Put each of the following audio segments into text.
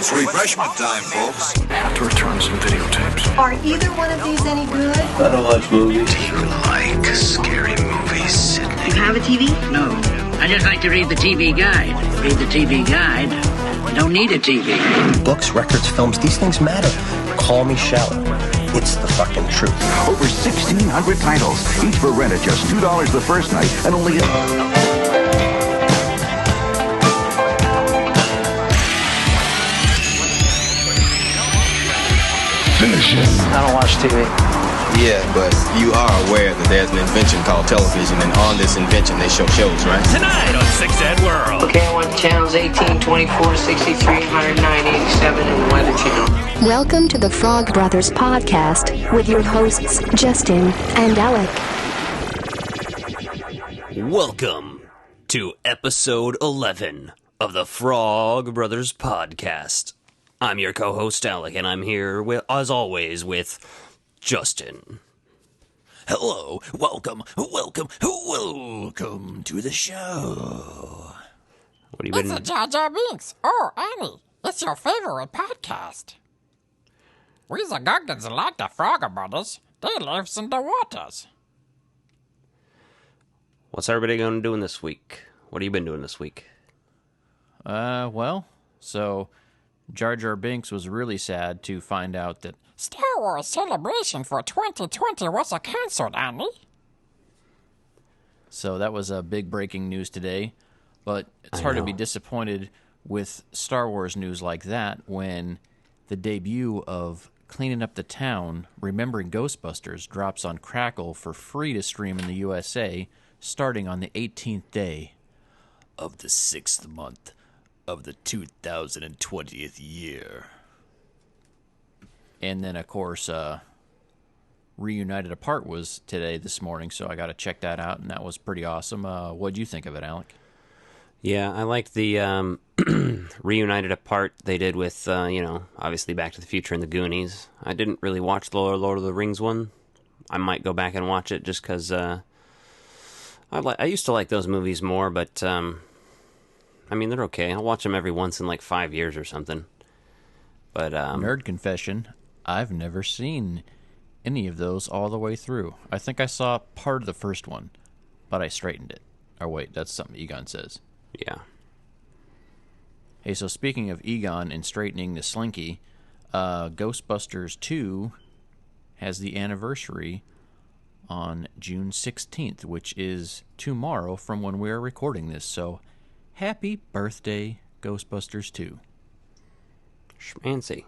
It's refreshment time, folks. I have to return some videotapes. Are either one of these any good? I don't watch movies. Do you like scary movies, Sydney? You have a TV? No. I just like to read the TV guide. Read the TV guide. Don't need a TV. Books, records, films, these things matter. Call me shallow. It's the fucking truth. Over 1,600 titles, each for rent at just $2 the first night, and only... Finish it. I don't watch TV. Yeah, but you are aware that there's an invention called television, and on this invention they show shows, right? Tonight on 6 Ed World. Okay, I want channels 18, 24, 63, 109, 87, and the Weather Channel. Welcome to the Frog Brothers Podcast with your hosts, Justin and Alec. Welcome to episode 11 of the Frog Brothers Podcast. I'm your co-host, Alec, and I'm here, as always, with Justin. Hello, welcome to the show. What have you been... It's a Jar Jar Binks. Oh, Annie, it's your favorite podcast. We the Gungans like the Frogger Brothers. They live in the waters. What's everybody going to do this week? What have you been doing this week? So Jar Jar Binks was really sad to find out that Star Wars Celebration for 2020 was canceled, Annie. So that was a big breaking news today. But it's hard to be disappointed with Star Wars news like that when the debut of Cleaning Up the Town, Remembering Ghostbusters drops on Crackle for free to stream in the USA starting on the 18th day Of the 6th month of the 2020th year. And then, of course, Reunited Apart was this morning, so I got to check that out, and that was pretty awesome. What'd you think of it, Alec? Yeah, I liked the Reunited Apart they did with, obviously Back to the Future and the Goonies. I didn't really watch the Lord of the Rings one. I might go back and watch it just because I used to like those movies more, but, they're okay. I'll watch them every once in, 5 years or something. But Nerd confession, I've never seen any of those all the way through. I think I saw part of the first one, but I straightened it. Or wait, that's something Egon says. Yeah. Hey, so speaking of Egon and straightening the slinky, Ghostbusters 2 has the anniversary on June 16th, which is tomorrow from when we are recording this. So, happy birthday, Ghostbusters 2. Schmancy.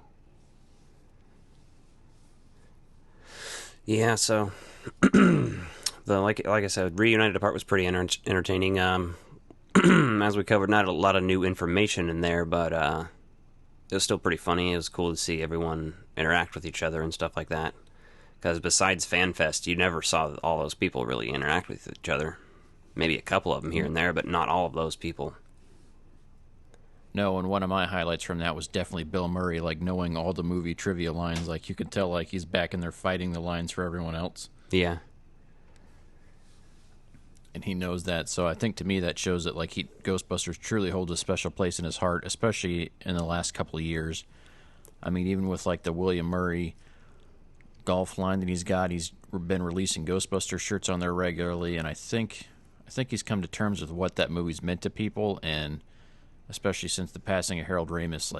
Yeah, so like I said, Reunited Apart was pretty entertaining. As we covered, not a lot of new information in there, but it was still pretty funny. It was cool to see everyone interact with each other and stuff like that. Because besides FanFest, you never saw all those people really interact with each other. Maybe a couple of them here and there, but not all of those people. No, and one of my highlights from that was definitely Bill Murray, knowing all the movie trivia lines. You could tell, he's back in there fighting the lines for everyone else. Yeah. And he knows that, so I think to me that shows that, Ghostbusters truly holds a special place in his heart, especially in the last couple of years. Even with, the William Murray golf line that he's got, he's been releasing Ghostbusters shirts on there regularly, and I think he's come to terms with what that movie's meant to people, and especially since the passing of Harold Ramis,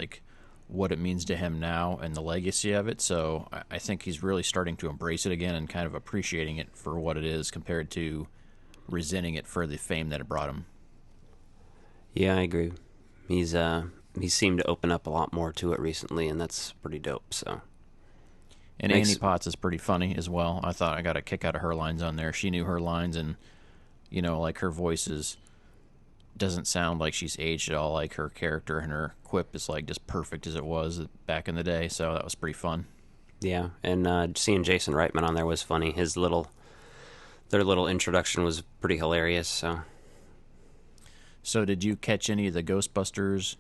what it means to him now and the legacy of it. So I think he's really starting to embrace it again and kind of appreciating it for what it is compared to resenting it for the fame that it brought him. Yeah, I agree. He seemed to open up a lot more to it recently, and that's pretty dope, so. And Annie Potts is pretty funny as well. I thought I got a kick out of her lines on there. She knew her lines, and, her voice doesn't sound like she's aged at all. Her character and her quip is just perfect as it was back in the day, so that was pretty fun. Yeah, and seeing Jason Reitman on there was funny. Their little introduction was pretty hilarious. So did you catch any of the Ghostbusters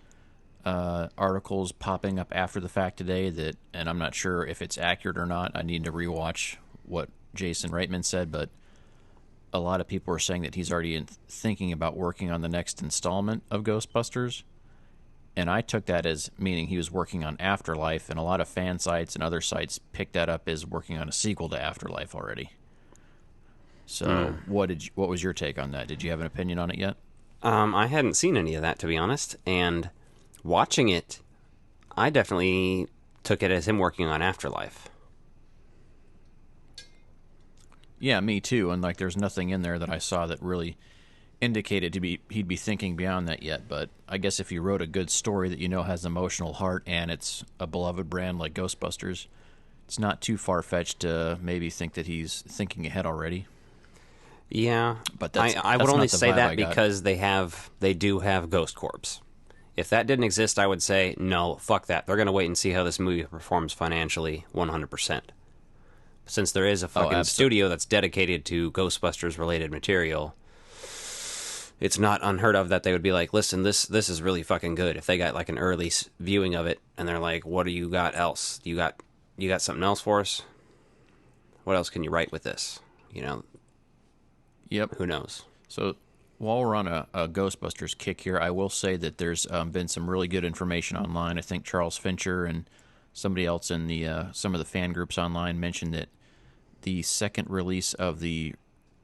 articles popping up after the fact today and I'm not sure if it's accurate or not. I need to rewatch what Jason Reitman said, but a lot of people are saying that he's already thinking about working on the next installment of Ghostbusters, And I took that as meaning he was working on Afterlife, and a lot of fan sites and other sites picked that up as working on a sequel to Afterlife already. So what was your take on that? Did you have an opinion on it yet? I hadn't seen any of that, to be honest, and watching it, I definitely took it as him working on Afterlife. Yeah, me too. And like, there's nothing in there that I saw that really indicated he'd be thinking beyond that yet. But I guess if you wrote a good story that has emotional heart and it's a beloved brand like Ghostbusters, it's not too far-fetched to maybe think that he's thinking ahead already. Yeah, but I would only say that because they do have Ghost Corps. If that didn't exist, I would say, no, fuck that. They're going to wait and see how this movie performs financially 100%. Since there is a fucking studio that's dedicated to Ghostbusters-related material, it's not unheard of that they would be like, listen, this is really fucking good. If they got like an early viewing of it, and they're like, what do you got else? You got something else for us? What else can you write with this? Yep. Who knows? So while we're on a Ghostbusters kick here, I will say that there's been some really good information online. I think Charles Fincher and somebody else in the some of the fan groups online mentioned that the second release of the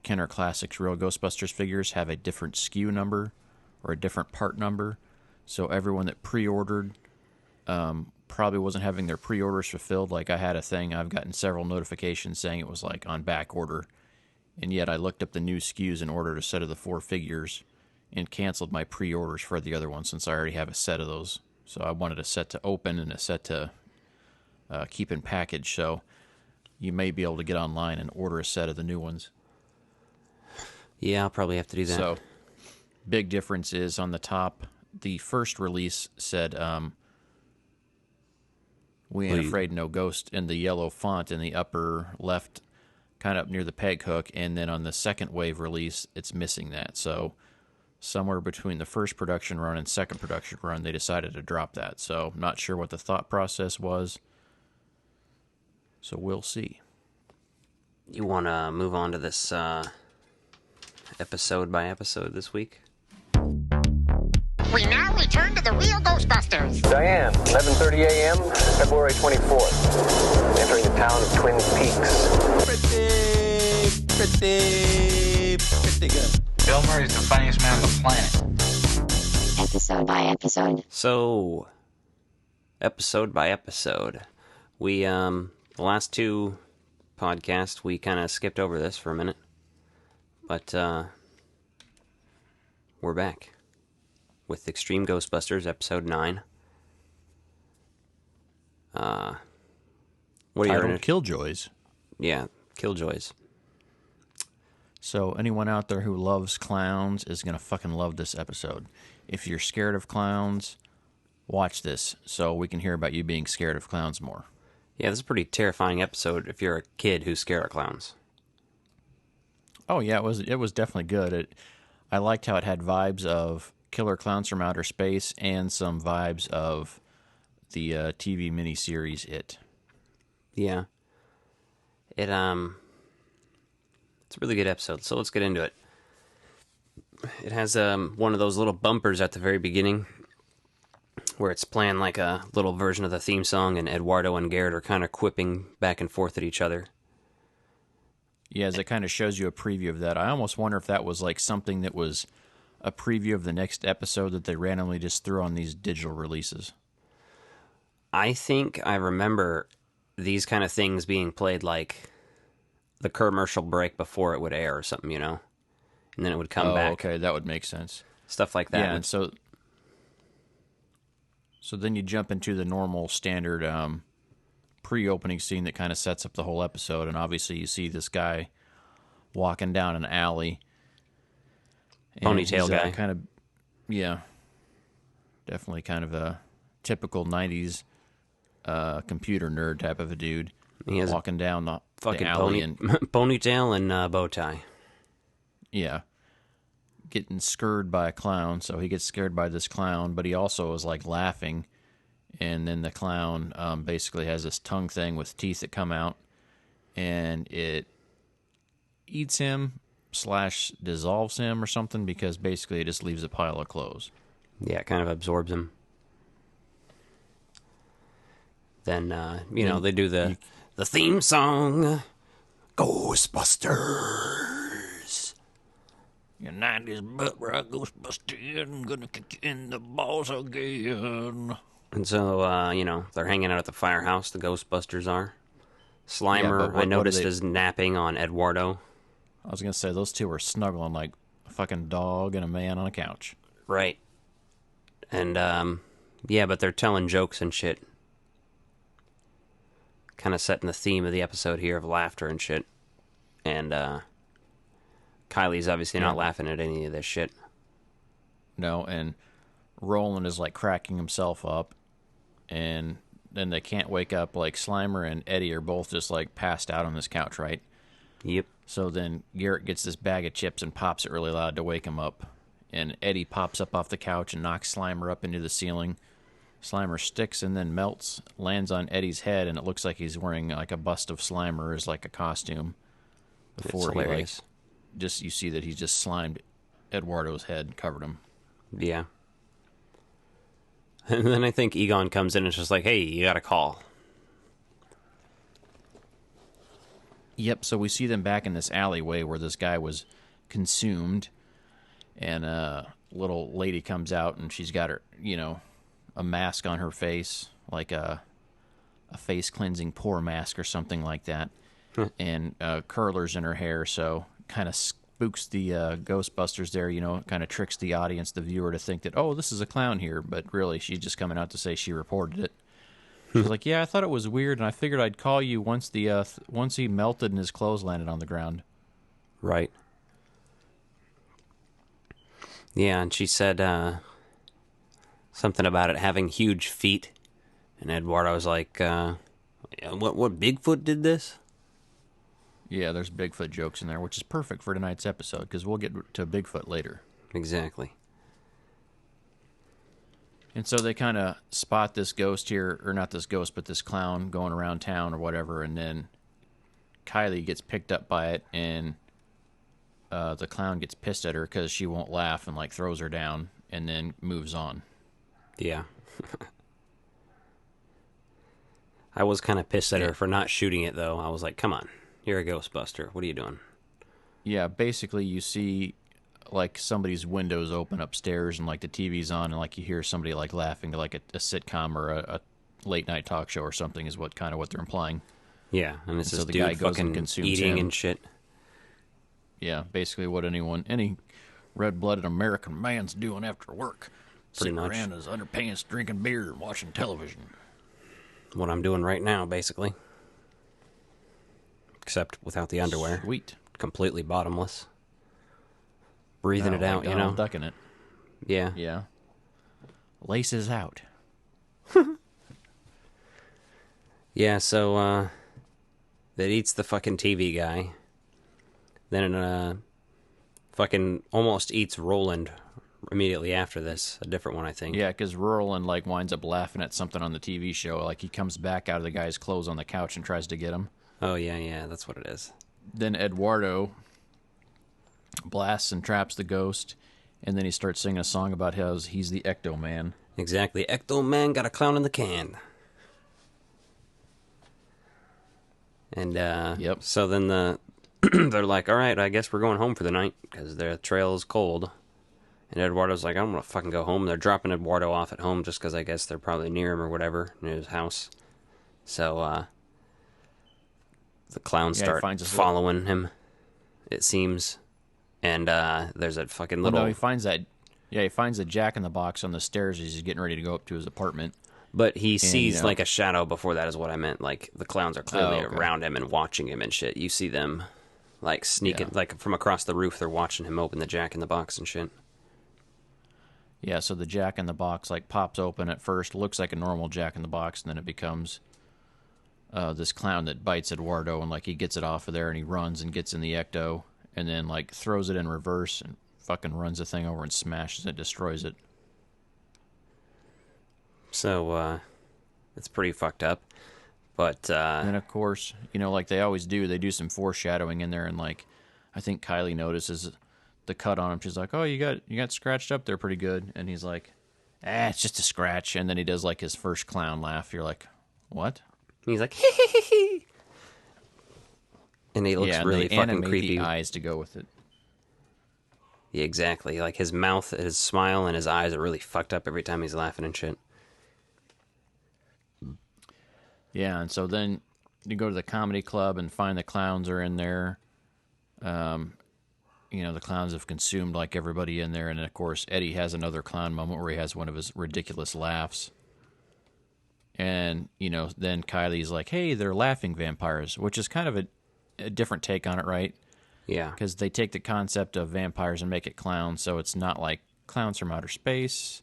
Kenner Classics Real Ghostbusters figures have a different SKU number or a different part number. So everyone that pre-ordered probably wasn't having their pre-orders fulfilled. Like I had a thing, I've gotten several notifications saying it was like on back order. And yet I looked up the new SKUs and ordered a set of the 4 figures and canceled my pre-orders for the other one since I already have a set of those. So I wanted a set to open and a set to keep in package. So you may be able to get online and order a set of the new ones. Yeah, I'll probably have to do that. So big difference is on the top, the first release said, "We ain't afraid no ghost" in the yellow font in the upper left, kind of up near the peg hook, and then on the second wave release, it's missing that. So somewhere between the first production run and second production run, they decided to drop that. So not sure what the thought process was. So we'll see. You want to move on to this episode by episode this week? We now return to the Real Ghostbusters. Diane, 11:30 a.m., February 24th. Entering the town of Twin Peaks. Pretty good. Bill Murray's the funniest man on the planet. Episode by episode. So, episode by episode. We, the last 2 podcasts, we kind of skipped over this for a minute. But, we're back with Extreme Ghostbusters, episode 9. What are you Killjoys. Yeah, Killjoys. So anyone out there who loves clowns is going to fucking love this episode. If you're scared of clowns, watch this so we can hear about you being scared of clowns more. Yeah, this is a pretty terrifying episode if you're a kid who's scared of clowns. Oh yeah, it was definitely good. I liked how it had vibes of Killer Clowns from Outer Space and some vibes of the TV miniseries It. Yeah. It's a really good episode, so let's get into it. It has one of those little bumpers at the very beginning where it's playing like a little version of the theme song, and Eduardo and Garrett are kind of quipping back and forth at each other. Yeah, as it kind of shows you a preview of that. I almost wonder if that was like something that was a preview of the next episode that they randomly just threw on these digital releases. I think I remember these kind of things being played like the commercial break before it would air or something, and then it would come back. Okay, that would make sense. Stuff like that. Yeah, and so then you jump into the normal standard pre-opening scene that kind of sets up the whole episode, and obviously you see this guy walking down an alley. Ponytail guy. Kind of, yeah, definitely kind of a typical 90s computer nerd type of a dude. He has walking down the fucking alley ponytail and bow tie. Yeah. Getting scared by a clown, so he gets scared by this clown, but he also is like laughing, and then the clown basically has this tongue thing with teeth that come out, and it eats him / dissolves him or something, because basically it just leaves a pile of clothes. Yeah, it kind of absorbs him. then they do the theme song, Ghostbusters. Your 90s butt rock Ghostbusters, gonna kick you in the balls again. And so, they're hanging out at the firehouse, the Ghostbusters are. Slimer, I noticed, is napping on Eduardo. I was going to say, those two are snuggling like a fucking dog and a man on a couch. Right. And, but they're telling jokes and shit. Kind of setting the theme of the episode here of laughter and shit. And, Kylie's obviously not laughing at any of this shit. No, and Roland is, like, cracking himself up. And then they can't wake up. Like, Slimer and Eddie are both just, like, passed out on this couch, right? Yep. So then Garrett gets this bag of chips and pops it really loud to wake him up. And Eddie pops up off the couch and knocks Slimer up into the ceiling. Slimer sticks and then melts, lands on Eddie's head, and it looks like he's wearing, like, a bust of Slimer as, like, a costume. Before he, like, you see that he's just slimed Eduardo's head and covered him. Yeah. And then I think Egon comes in and is just like, hey, you got a call. Yep, so we see them back in this alleyway where this guy was consumed, and a little lady comes out, and she's got her, a mask on her face, like a face-cleansing pore mask or something like that, and curlers in her hair, so kind of spooks the Ghostbusters there, kind of tricks the audience, the viewer, to think that, oh, this is a clown here, but really she's just coming out to say she reported it. She's like, yeah, I thought it was weird, and I figured I'd call you once he melted and his clothes landed on the ground. Right. Yeah, and she said something about it having huge feet, and Eduardo was like, what Bigfoot did this? Yeah, there's Bigfoot jokes in there, which is perfect for tonight's episode, because we'll get to Bigfoot later. Exactly. And so they kind of spot this ghost here, or not this ghost, but this clown going around town or whatever, and then Kylie gets picked up by it, and the clown gets pissed at her because she won't laugh and, like, throws her down, and then moves on. Yeah. I was kind of pissed at her for not shooting it, though. I was like, come on, you're a Ghostbuster. What are you doing? Yeah, basically you see, like, somebody's windows open upstairs and, like, the TV's on and, like, you hear somebody, like, laughing to, like, a sitcom or a late-night talk show or something is what they're implying. Yeah, and it's this dude fucking eating and shit. Yeah, basically what any red-blooded American man's doing after work. Sitting around in his underpants, drinking beer and watching television. What I'm doing right now, basically. Except without the underwear. Sweet. Completely bottomless. Breathing it out, Ducking it. Yeah. Yeah. Laces out. Yeah, so, that eats the fucking TV guy. Then, fucking almost eats Roland immediately after this. A different one, I think. Yeah, because Roland, like, winds up laughing at something on the TV show. Like, he comes back out of the guy's clothes on the couch and tries to get him. Oh, yeah, that's what it is. Then Eduardo blasts and traps the ghost, and then he starts singing a song about how he's the Ecto Man. Exactly. Ecto Man got a clown in the can. And, yep. So then they're like, all right, I guess we're going home for the night, because the trail is cold. And Eduardo's like, I don't want to fucking go home. They're dropping Eduardo off at home just because I guess they're probably near him or whatever, near his house. So, the clowns start following him, it seems. And there's a fucking little... no, he finds that Jack-in-the-Box on the stairs as he's getting ready to go up to his apartment. But he sees, like, a shadow before that is what I meant. Like, the clowns are clearly around him and watching him and shit. You see them, like, sneaking, like, from across the roof, they're watching him open the Jack-in-the-Box and shit. Yeah, so the Jack-in-the-Box, like, pops open at first, looks like a normal Jack-in-the-Box, and then it becomes this clown that bites Eduardo, and, like, he gets it off of there, and he runs and gets in the Ecto, and then, like, throws it in reverse and fucking runs the thing over and smashes it, destroys it. So, it's pretty fucked up. But, and of course, like they always do, they do some foreshadowing in there, and, like, I think Kylie notices the cut on him. She's like, oh, you got scratched up there pretty good. And he's like, it's just a scratch. And then he does, like, his first clown laugh. You're like, What? He's like, hee hee hee hee. And he looks yeah, really they fucking animate creepy. the eyes to go with it. Yeah, exactly. Like his mouth, his smile, and his eyes are really fucked up every time he's laughing and shit. Yeah, and so then you go to the comedy club and find the clowns are in there. The clowns have consumed like everybody in there, and of course Eddie has another clown moment where he has one of his ridiculous laughs. And then Kylie's like, "Hey, they're laughing vampires," which is kind of a different take on it, right? Yeah. Because they take the concept of vampires and make it clowns, so it's not like clowns from outer space,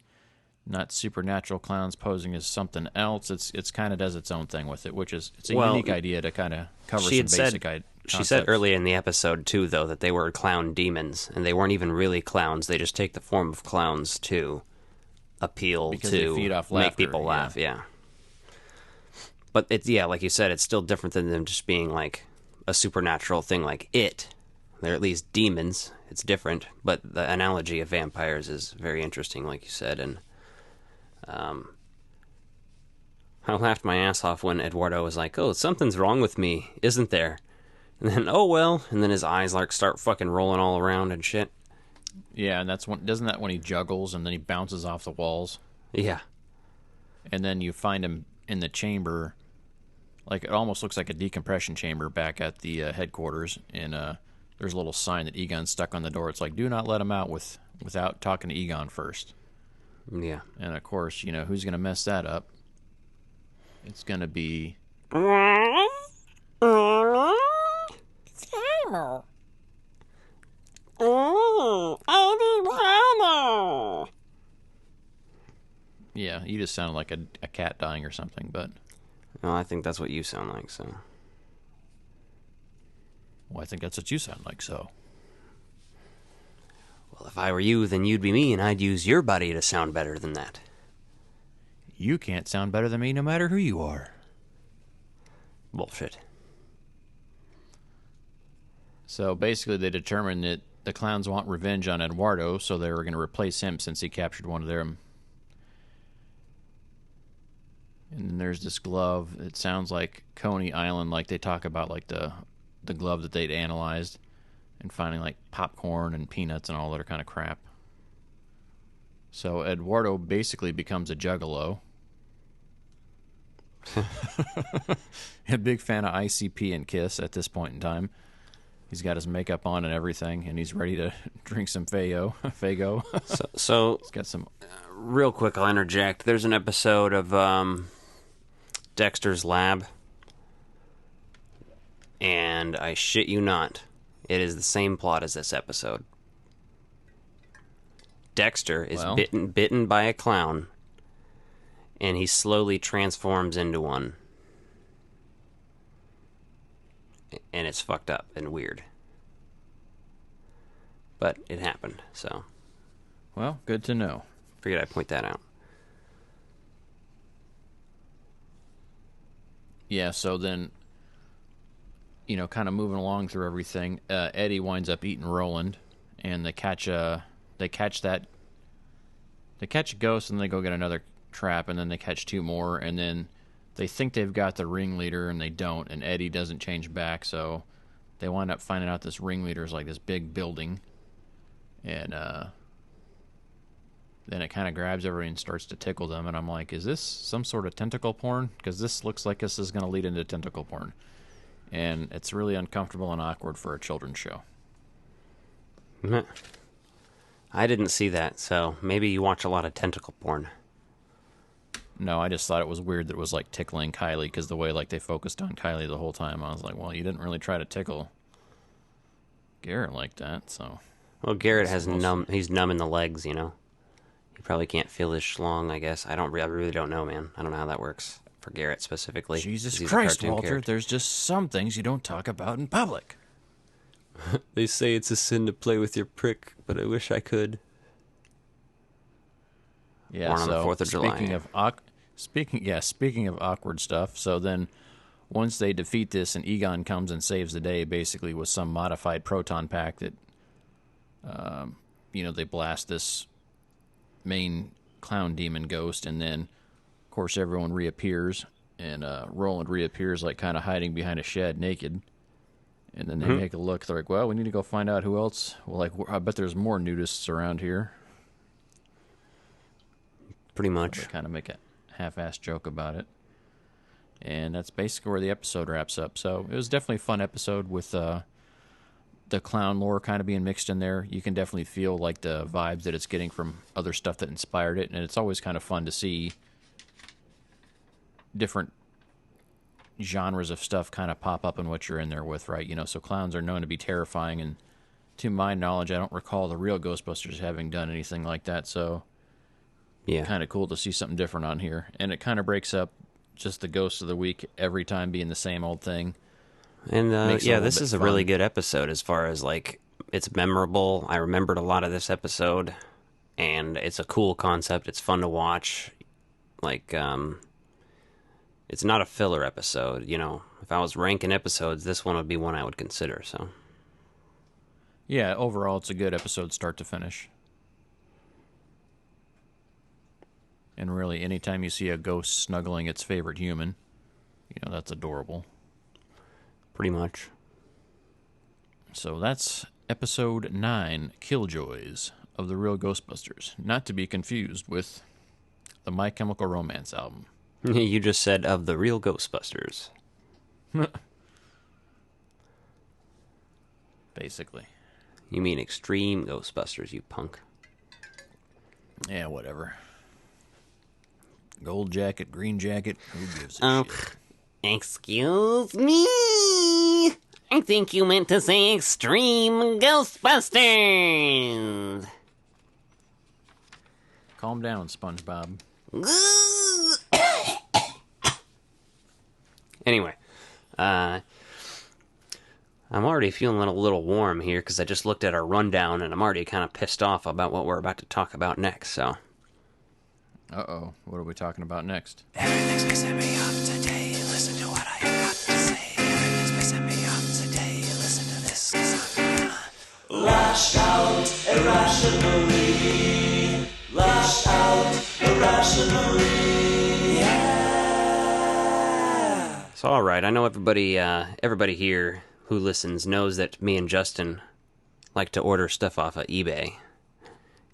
not supernatural clowns posing as something else. It's kind of does its own thing with it, which is it's a unique idea to kind of cover some basic concepts. She said earlier in the episode, too, though, that they were clown demons, and they weren't even really clowns. They just take the form of clowns to appeal because to they feed off make laughter, people laugh, yeah. But, like you said, it's still different than them just being, like, a supernatural thing like it. They're at least demons. It's different, but the analogy of vampires is very interesting, like you said, and I laughed my ass off when Eduardo was like, "Oh, something's wrong with me, isn't there?" And then, "Oh, well," and then his eyes, like, start fucking rolling all around and shit. Yeah, and doesn't that when he juggles and then he bounces off the walls? Yeah. And then you find him in the chamber, like, it almost looks like a decompression chamber back at the headquarters, and there's a little sign that Egon's stuck on the door. It's like, do not let him out without talking to Egon first. Yeah. And, of course, who's going to mess that up? It's going to be... Yeah, you just sound like a cat dying or something, but... No, I think that's what you sound like, so... Well, I think that's what you sound like, so... Well, if I were you, then you'd be me, and I'd use your body to sound better than that. You can't sound better than me no matter who you are. Bullshit. So basically they determined that the clowns want revenge on Eduardo, so they were going to replace him since he captured one of them. And then there's this glove. It sounds like Coney Island, like they talk about like the glove that they'd analyzed and finding like popcorn and peanuts and all that kind of crap. So Eduardo basically becomes a juggalo. A big fan of ICP and Kiss at this point in time. He's got his makeup on and everything, and he's ready to drink some Fago. So he's got some. Real quick, I'll interject. There's an episode of Dexter's Lab, and I shit you not, it is the same plot as this episode. Dexter is bitten by a clown, and he slowly transforms into one. And it's fucked up and weird. But it happened, so. Well, good to know. Figured I'd point that out. Yeah, so then, kind of moving along through everything, Eddie winds up eating Roland, and they catch a ghost, and they go get another trap, and then they catch two more, and then they think they've got the ringleader, and they don't, and Eddie doesn't change back, so they wind up finding out this ringleader is like this big building, and then it kind of grabs everybody and starts to tickle them, and I'm like, is this some sort of tentacle porn? Because this looks like this is going to lead into tentacle porn, and it's really uncomfortable and awkward for a children's show. I didn't see that, so maybe you watch a lot of tentacle porn. No, I just thought it was weird that it was like tickling Kylie, because the way like they focused on Kylie the whole time, I was like, well, you didn't really try to tickle Garrett like that, so. Well, Garrett has he's numb in the legs, He probably can't feel his schlong, I guess. I really don't know, man. I don't know how that works for Garrett specifically. Jesus Christ, Walter, there's just some things you don't talk about in public. They say it's a sin to play with your prick, but I wish I could. Yeah, Born on the 4th of July. Speaking of awkward stuff, so then once they defeat this and Egon comes and saves the day, basically with some modified proton pack that, they blast this main clown demon ghost, and then, of course, everyone reappears, And Roland reappears, like, kind of hiding behind a shed naked. And then they make a look. They're like, well, we need to go find out who else. Well, like, I bet there's more nudists around here. Pretty much. They kind of make a half-assed joke about it. And that's basically where the episode wraps up. So it was definitely a fun episode with the clown lore kind of being mixed in there. You can definitely feel like the vibes that it's getting from other stuff that inspired it. And it's always kind of fun to see different genres of stuff kind of pop up in what you're in there with, right? You know, so clowns are known to be terrifying. And to my knowledge, I don't recall the real Ghostbusters having done anything like that. So yeah, kind of cool to see something different on here. And it kind of breaks up just the ghost of the week every time being the same old thing. And yeah, this is a really good episode as far as like it's memorable. I remembered a lot of this episode, and it's a cool concept. It's fun to watch. Like, it's not a filler episode. You know, if I was ranking episodes, this one would be one I would consider. So, yeah, overall, it's a good episode, start to finish. And really, anytime you see a ghost snuggling its favorite human, you know, that's adorable. Pretty much. So that's episode 9, Killjoys of the Real Ghostbusters. Not to be confused with the My Chemical Romance album. You just said of the Real Ghostbusters. Basically. You mean Extreme Ghostbusters, you punk. Yeah, whatever. Gold jacket, green jacket, who gives a shit? Excuse me. I think you meant to say Extreme Ghostbusters. Calm down, SpongeBob. Anyway, I'm already feeling a little warm here because I just looked at our rundown and I'm already kind of pissed off about what we're about to talk about next, so... Uh-oh, what are we talking about next? Everything's pissing me off today. Listen to what I have got to say. Everything's pissing me off today. Listen to this, 'cause I'm lash out irrationally. Lash out irrationally. Yeah. So, alright, I know everybody here who listens knows that me and Justin like to order stuff off of eBay.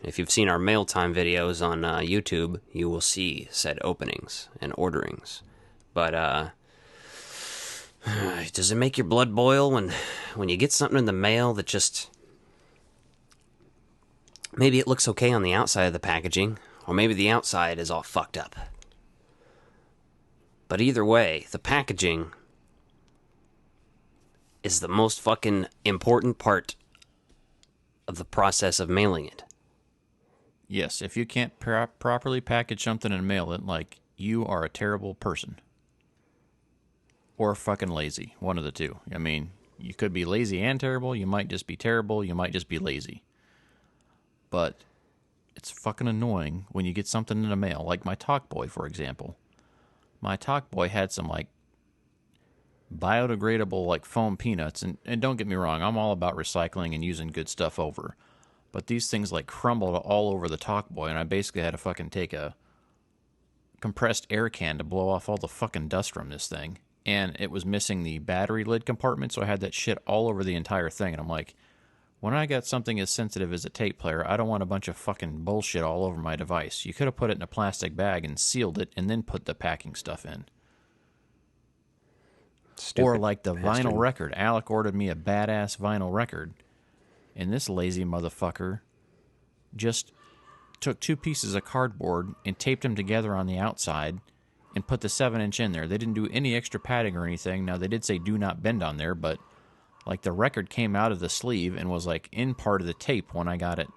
If you've seen our mail time videos on YouTube, you will see said openings and orderings. But, does it make your blood boil when you get something in the mail that just... Maybe it looks okay on the outside of the packaging, or maybe the outside is all fucked up. But either way, the packaging is the most fucking important part of the process of mailing it. Yes, if you can't properly package something and mail it, like, you are a terrible person. Or fucking lazy, one of the two. I mean, you could be lazy and terrible, you might just be terrible, you might just be lazy. But it's fucking annoying when you get something in the mail, like my Talkboy, for example. My Talkboy had some, like, biodegradable, like, foam peanuts, and don't get me wrong, I'm all about recycling and using good stuff over. But these things, like, crumbled all over the Talkboy, and I basically had to fucking take a compressed air can to blow off all the fucking dust from this thing. And it was missing the battery lid compartment, so I had that shit all over the entire thing. And I'm like, when I got something as sensitive as a tape player, I don't want a bunch of fucking bullshit all over my device. You could have put it in a plastic bag and sealed it, and then put the packing stuff in. Stupid or like the bastard. Vinyl record. Alec ordered me a badass vinyl record. And this lazy motherfucker just took 2 pieces of cardboard and taped them together on the outside and put the 7-inch in there. They didn't do any extra padding or anything. Now, they did say do not bend on there, but like the record came out of the sleeve and was like in part of the tape when I got it.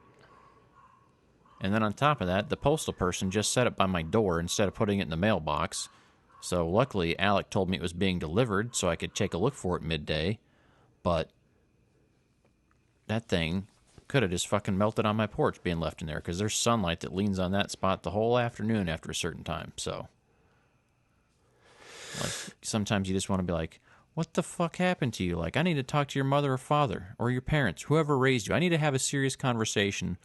And then on top of that, the postal person just set it by my door instead of putting it in the mailbox. So luckily, Alec told me it was being delivered so I could take a look for it midday. But that thing could have just fucking melted on my porch being left in there, because there's sunlight that leans on that spot the whole afternoon after a certain time. So, like, sometimes you just want to be like, what the fuck happened to you? Like, I need to talk to your mother or father or your parents, whoever raised you. I need to have a serious conversation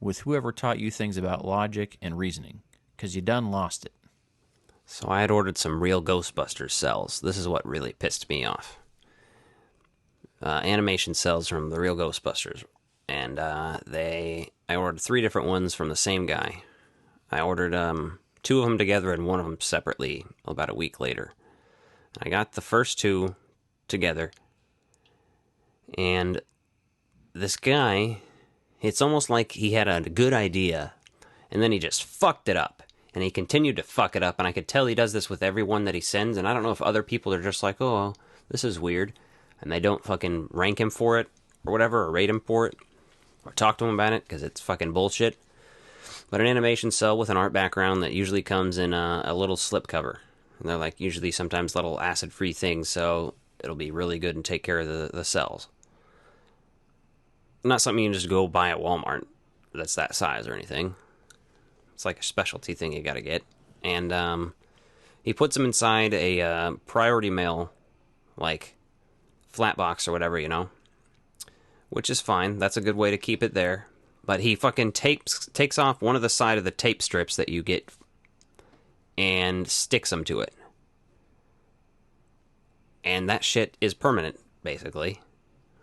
with whoever taught you things about logic and reasoning, because you done lost it. So I had ordered some real Ghostbusters cells. This is what really pissed me off. Animation cells from the real Ghostbusters. And I ordered 3 different ones from the same guy. I ordered 2 of them together and 1 of them separately about a week later. I got the first 2 together. And this guy, it's almost like he had a good idea, and then he just fucked it up. And he continued to fuck it up, and I could tell he does this with everyone that he sends, and I don't know if other people are just like, oh, well, this is weird, and they don't fucking rank him for it, or whatever, or rate him for it, or talk to him about it, because it's fucking bullshit. But an animation cell with an art background that usually comes in a little slip cover. And they're like usually sometimes little acid-free things, so it'll be really good and take care of the cells. Not something you can just go buy at Walmart that's that size or anything. It's like a specialty thing you gotta get. And he puts them inside a priority mail, like, flat box or whatever, you know. Which is fine. That's a good way to keep it there. But he fucking takes off one of the side of the tape strips that you get and sticks them to it. And that shit is permanent, basically.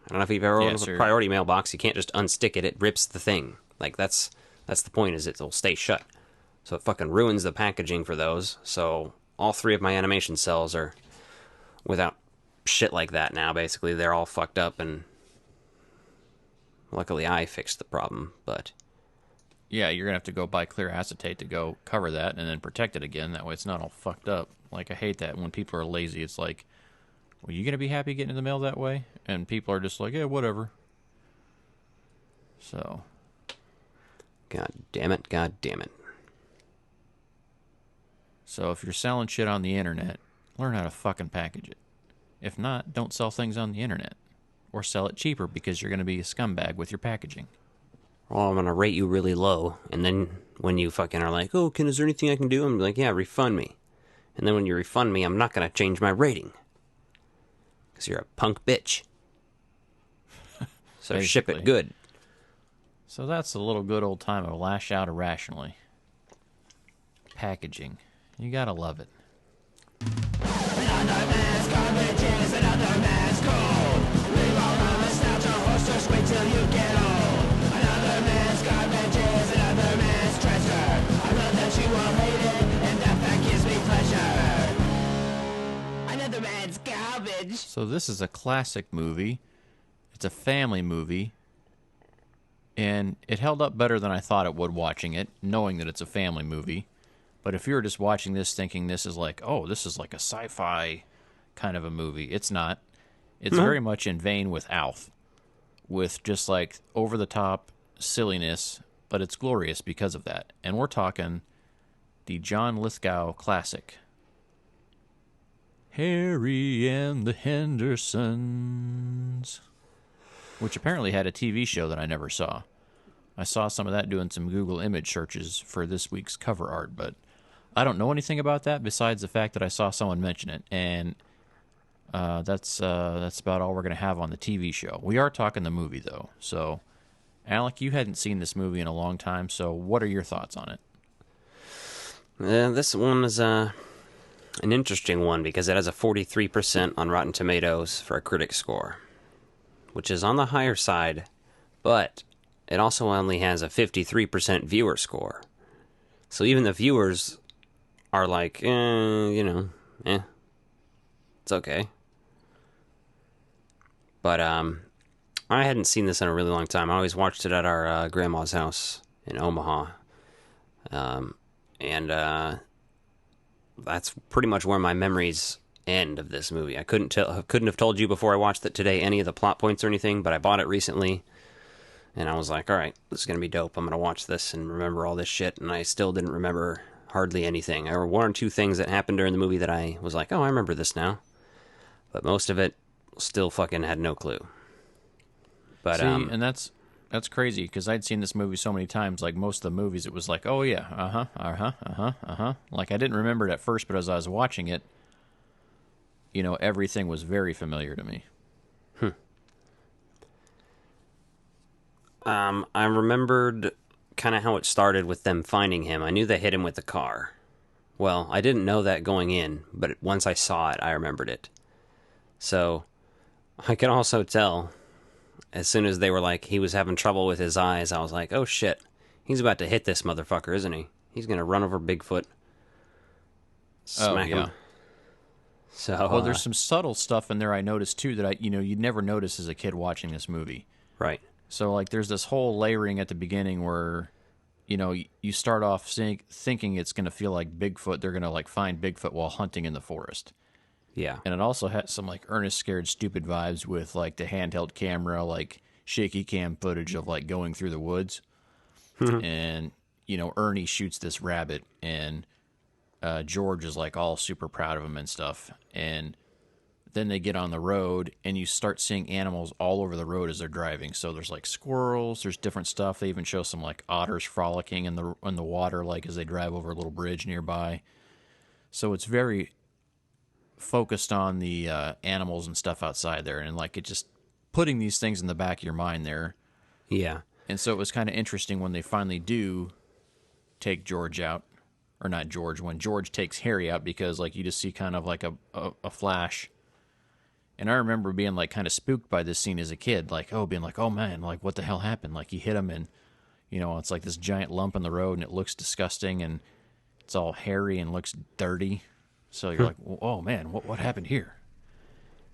I don't know if you've ever opened a priority mailbox. You can't just unstick it. It rips the thing. Like, that's the point, is it'll stay shut. So it fucking ruins the packaging for those. So all 3 of my animation cells are without shit like that now, basically. They're all fucked up, and luckily I fixed the problem, but... Yeah, you're going to have to go buy clear acetate to go cover that and then protect it again. That way it's not all fucked up. Like, I hate that when people are lazy. It's like, well, you going to be happy getting in the mail that way? And people are just like, yeah, whatever. So... God damn it, God damn it. So if you're selling shit on the internet, learn how to fucking package it. If not, don't sell things on the internet. Or sell it cheaper because you're going to be a scumbag with your packaging. Well, I'm going to rate you really low, and then when you fucking are like, oh, is there anything I can do? I'm like, yeah, refund me. And then when you refund me, I'm not going to change my rating. Because you're a punk bitch. So ship it good. So that's a little good old time of lash out irrationally. Packaging. You gotta love it. Another man's garbage is another man's gold. Leave all the nostalgia horse, just wait till you get old. Another man's garbage is another man's treasure. I love that you all hate it, and that gives me pleasure. Another man's garbage. So this is a classic movie. It's a family movie. And it held up better than I thought it would watching it, knowing that it's a family movie. But if you were just watching this thinking this is like, oh, this is like a sci-fi kind of a movie, it's not. It's very much in vein with Alf, with just like over-the-top silliness, but it's glorious because of that. And we're talking the John Lithgow classic, Harry and the Hendersons, which apparently had a TV show that I never saw. I saw some of that doing some Google image searches for this week's cover art, but I don't know anything about that besides the fact that I saw someone mention it, and that's about all we're going to have on the TV show. We are talking the movie, though. So, Alec, you hadn't seen this movie in a long time, so what are your thoughts on it? This one is an interesting one because it has a 43% on Rotten Tomatoes for a critic score, which is on the higher side, but it also only has a 53% viewer score. So even the viewers are like, it's okay. But I hadn't seen this in a really long time. I always watched it at our grandma's house in Omaha. And that's pretty much where my memories end of this movie. I couldn't have told you before I watched it today any of the plot points or anything, but I bought it recently. And I was like, all right, this is going to be dope. I'm going to watch this and remember all this shit. And I still didn't remember hardly anything. There were 1 or 2 things that happened during the movie that I was like, oh, I remember this now. But most of it still fucking had no clue. But, see, and that's crazy because I'd seen this movie so many times. Like most of the movies, it was like, oh, yeah, Like I didn't remember it at first, but as I was watching it, everything was very familiar to me. I remembered kind of how it started with them finding him. I knew they hit him with the car, Well, I didn't know that going in, but once I saw it, I remembered it. So, I can also tell, as soon as they were like, he was having trouble with his eyes, I was like, oh shit, he's about to hit this motherfucker, isn't he? He's gonna run over Bigfoot. Smack him. So, well, there's some subtle stuff in there I noticed too that you'd never notice as a kid watching this movie. Right. So like there's this whole layering at the beginning where, you start off thinking it's going to feel like Bigfoot. They're going to like find Bigfoot while hunting in the forest. Yeah. And it also has some like Ernest Scared Stupid vibes with like the handheld camera, like shaky cam footage of like going through the woods. And, Ernie shoots this rabbit and George is like all super proud of him and stuff. And then they get on the road and you start seeing animals all over the road as they're driving. So there's like squirrels, there's different stuff. They even show some like otters frolicking in the water, like as they drive over a little bridge nearby. So it's very focused on the animals and stuff outside there. And like it just putting these things in the back of your mind there. Yeah. And so it was kind of interesting when they finally do take George out. Or not George, when George takes Harry out, because like you just see kind of like a flash. And I remember being like kind of spooked by this scene as a kid, like being like, oh man, like what the hell happened? Like he hit him and it's like this giant lump in the road and it looks disgusting and it's all hairy and looks dirty. So you're like, oh man, what happened here?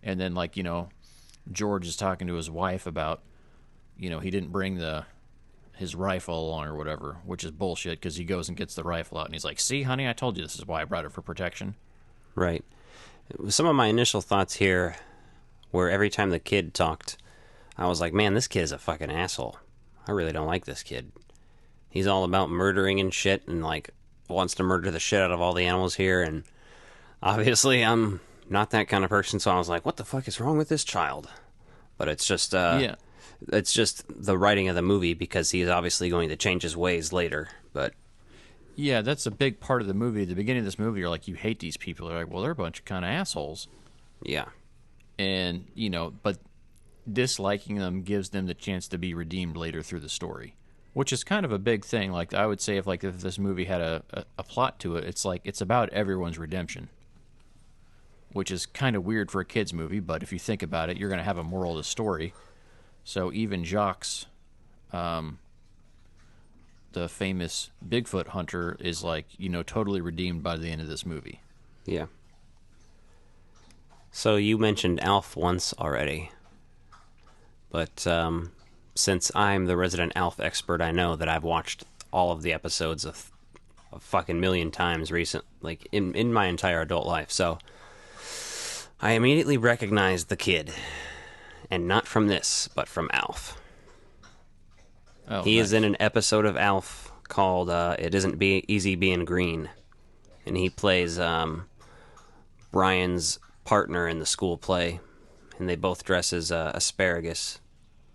And then like, George is talking to his wife about, he didn't bring his rifle along or whatever, which is bullshit because he goes and gets the rifle out and he's like, see, honey, I told you this is why I brought it for protection. Right. Some of my initial thoughts here were every time the kid talked, I was like, man, this kid is a fucking asshole. I really don't like this kid. He's all about murdering and shit and like wants to murder the shit out of all the animals here. And obviously I'm not that kind of person. So I was like, what the fuck is wrong with this child? But it's just, it's just the writing of the movie because he is obviously going to change his ways later. But yeah, that's a big part of the movie. At the beginning of this movie, you're like, you hate these people. You're like, well, they're a bunch of kind of assholes. Yeah. And, but disliking them gives them the chance to be redeemed later through the story, which is kind of a big thing. Like, I would say if this movie had a plot to it, it's about everyone's redemption, which is kind of weird for a kid's movie. But if you think about it, you're going to have a moral of the story. So even Jacques, the famous Bigfoot hunter, is like, totally redeemed by the end of this movie. Yeah. So you mentioned Alf once already. But since I'm the resident Alf expert, I know that I've watched all of the episodes a fucking million times like in my entire adult life. So I immediately recognized the kid. And not from this, but from Alf. Oh, he nice. is in an episode of Alf called It Isn't Easy Being Green. And he plays Brian's partner in the school play. And they both dress as asparagus.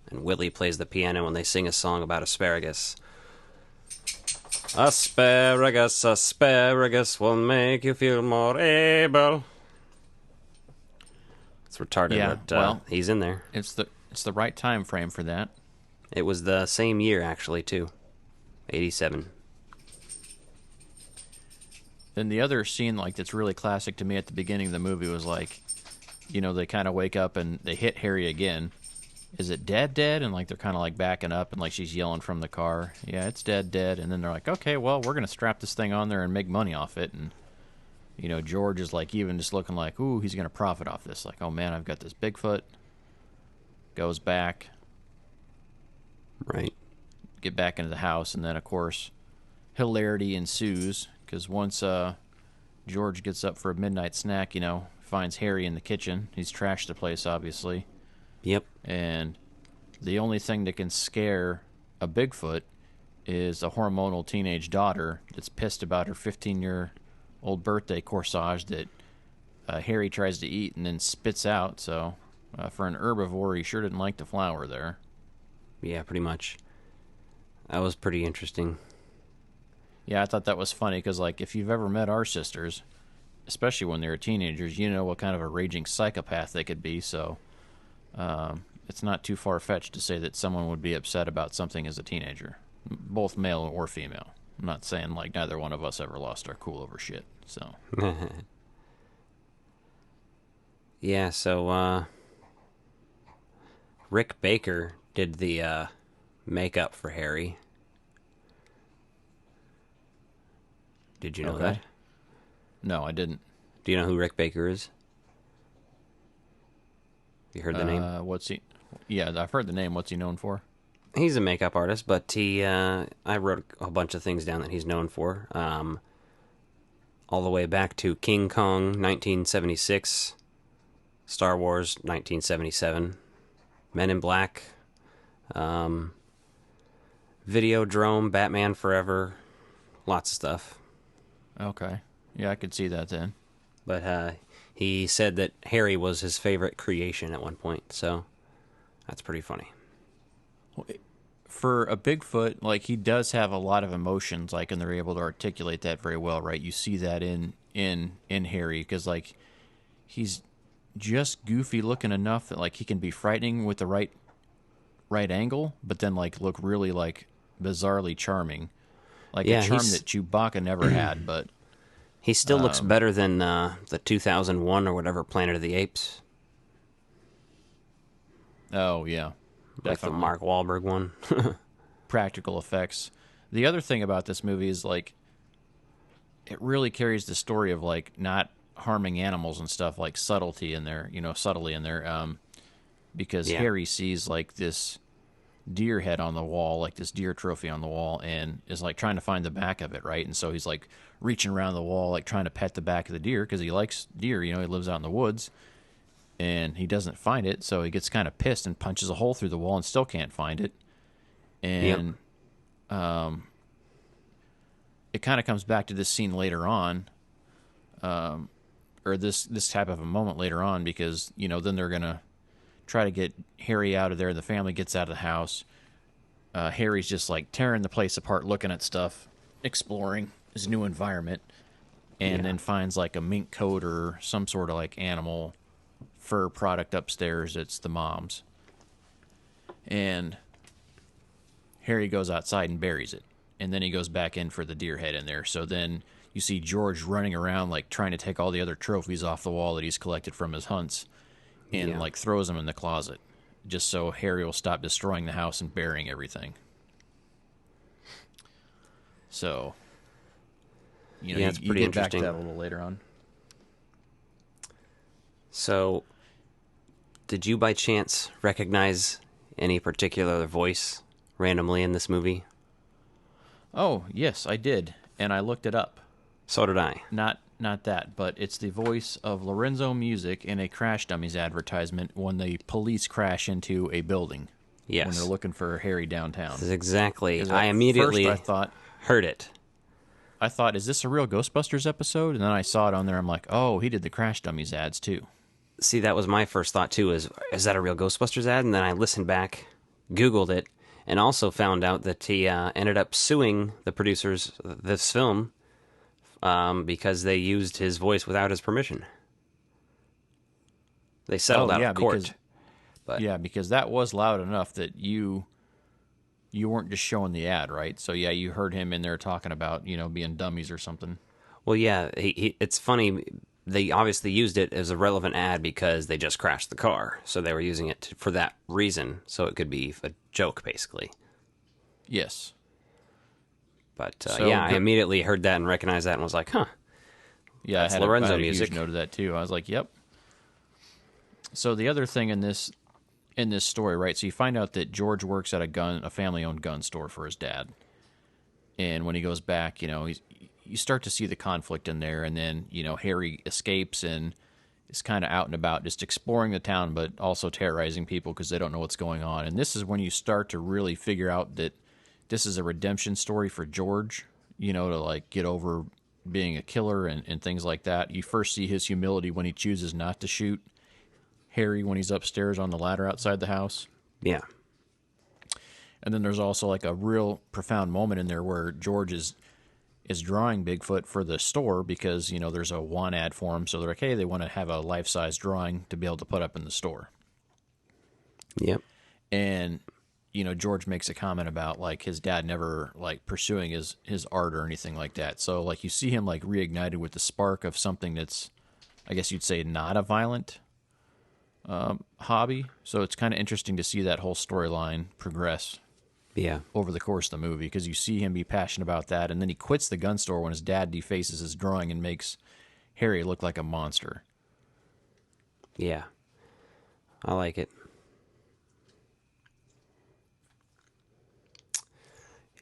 And Willie plays the piano and they sing a song about asparagus. Asparagus, asparagus will make you feel more able. It's retarded, but he's in there. It's the right time frame for that. It was the same year, actually, too. 87. Then the other scene, like, that's really classic to me at the beginning of the movie was, like, they kind of wake up and they hit Harry again. Is it dead? And, like, they're kind of, like, backing up and, like, she's yelling from the car. Yeah, it's dead. And then they're like, okay, well, we're going to strap this thing on there and make money off it. And George is like even just looking like, ooh, he's going to profit off this. Like, oh man, I've got this Bigfoot. Goes back. Right. Get back into the house. And then, of course, hilarity ensues. Because once George gets up for a midnight snack, finds Harry in the kitchen. He's trashed the place, obviously. Yep. And the only thing that can scare a Bigfoot is a hormonal teenage daughter that's pissed about her 15-year-old birthday corsage that Harry tries to eat and then spits out. So for an herbivore, he sure didn't like the flower there. Yeah, pretty much. That was pretty interesting. Yeah, I thought that was funny because, like, if you've ever met our sisters, especially when they were teenagers, you know what kind of a raging psychopath they could be. So it's not too far-fetched to say that someone would be upset about something as a teenager, both male or female. I'm not saying like neither one of us ever lost our cool over shit. So yeah. So Rick Baker did the makeup for Harry. Did you know that? No, I didn't. Do you know who Rick Baker is? You heard the name? What's he? Yeah, I've heard the name. What's he known for? He's a makeup artist, but I wrote a bunch of things down that he's known for. All the way back to King Kong, 1976, Star Wars, 1977, Men in Black, Videodrome, Batman Forever, lots of stuff. Okay. Yeah, I could see that then. But he said that Harry was his favorite creation at one point, so that's pretty funny. For a Bigfoot, like, he does have a lot of emotions, like, and they're able to articulate that very well, right? You see that in Harry, because, like, he's just goofy looking enough that, like, he can be frightening with the right angle, but then, like, look really, like, bizarrely charming. Like, a charm that Chewbacca never had, but... He still looks better than the 2001 or whatever Planet of the Apes. Oh, yeah. Like the Mark Wahlberg one. Practical effects. The other thing about this movie is, like, it really carries the story of, like, not harming animals and stuff, like subtlety in there, subtly in there. Because Harry sees, like, this deer head on the wall, like this deer trophy on the wall, and is, like, trying to find the back of it, right? And so he's, like, reaching around the wall, like, trying to pet the back of the deer because he likes deer, he lives out in the woods. And he doesn't find it, so he gets kind of pissed and punches a hole through the wall and still can't find it. And it kind of comes back to this scene later on, or this type of a moment later on, because, then they're going to try to get Harry out of there. The family gets out of the house. Harry's just, like, tearing the place apart, looking at stuff, exploring his new environment, and then finds, like, a mink coat or some sort of, like, animal fur product upstairs. It's the mom's, and Harry goes outside and buries it, and then he goes back in for the deer head in there. So then you see George running around, like, trying to take all the other trophies off the wall that he's collected from his hunts, and like throws them in the closet just so Harry will stop destroying the house and burying everything. So it's pretty get interesting. back to that a little later on. So, did you by chance recognize any particular voice randomly in this movie? Oh, yes, I did, and I looked it up. So did I. Not that, but it's the voice of Lorenzo Music in a Crash Dummies advertisement when the police crash into a building. Yes. When they're looking for Harry downtown. This is exactly. I immediately heard it. I thought, is this a real Ghostbusters episode? And then I saw it on there. I'm like, oh, he did the Crash Dummies ads too. See, that was my first thought too, is that a real Ghostbusters ad? And then I listened back, Googled it, and also found out that he ended up suing the producers of this film because they used his voice without his permission. They settled out of court. Because that was loud enough that you weren't just showing the ad, right? So, yeah, you heard him in there talking about, being dummies or something. Well, yeah, it's funny. They obviously used it as a relevant ad because they just crashed the car. So they were using it for that reason. So it could be a joke, basically. Yes. But, I immediately heard that and recognized that and was like, huh. Yeah, that's I had Lorenzo a music. Huge note of that, too. I was like, yep. So the other thing in this story, right? So you find out that George works at a family-owned gun store for his dad. And when he goes back, you start to see the conflict in there, and then, Harry escapes and is kind of out and about, just exploring the town, but also terrorizing people because they don't know what's going on. And this is when you start to really figure out that this is a redemption story for George, to, like, get over being a killer and things like that. You first see his humility when he chooses not to shoot Harry when he's upstairs on the ladder outside the house. Yeah. And then there's also, like, a real profound moment in there where George is drawing Bigfoot for the store because, there's a want ad for him. So they're like, hey, they want to have a life-size drawing to be able to put up in the store. Yep. And George makes a comment about like his dad never like pursuing his art or anything like that. So like you see him like reignited with the spark of something that's, I guess you'd say, not a violent hobby. So it's kind of interesting to see that whole storyline progress. Yeah. Over the course of the movie, because you see him be passionate about that, and then he quits the gun store when his dad defaces his drawing and makes Harry look like a monster. Yeah. I like it.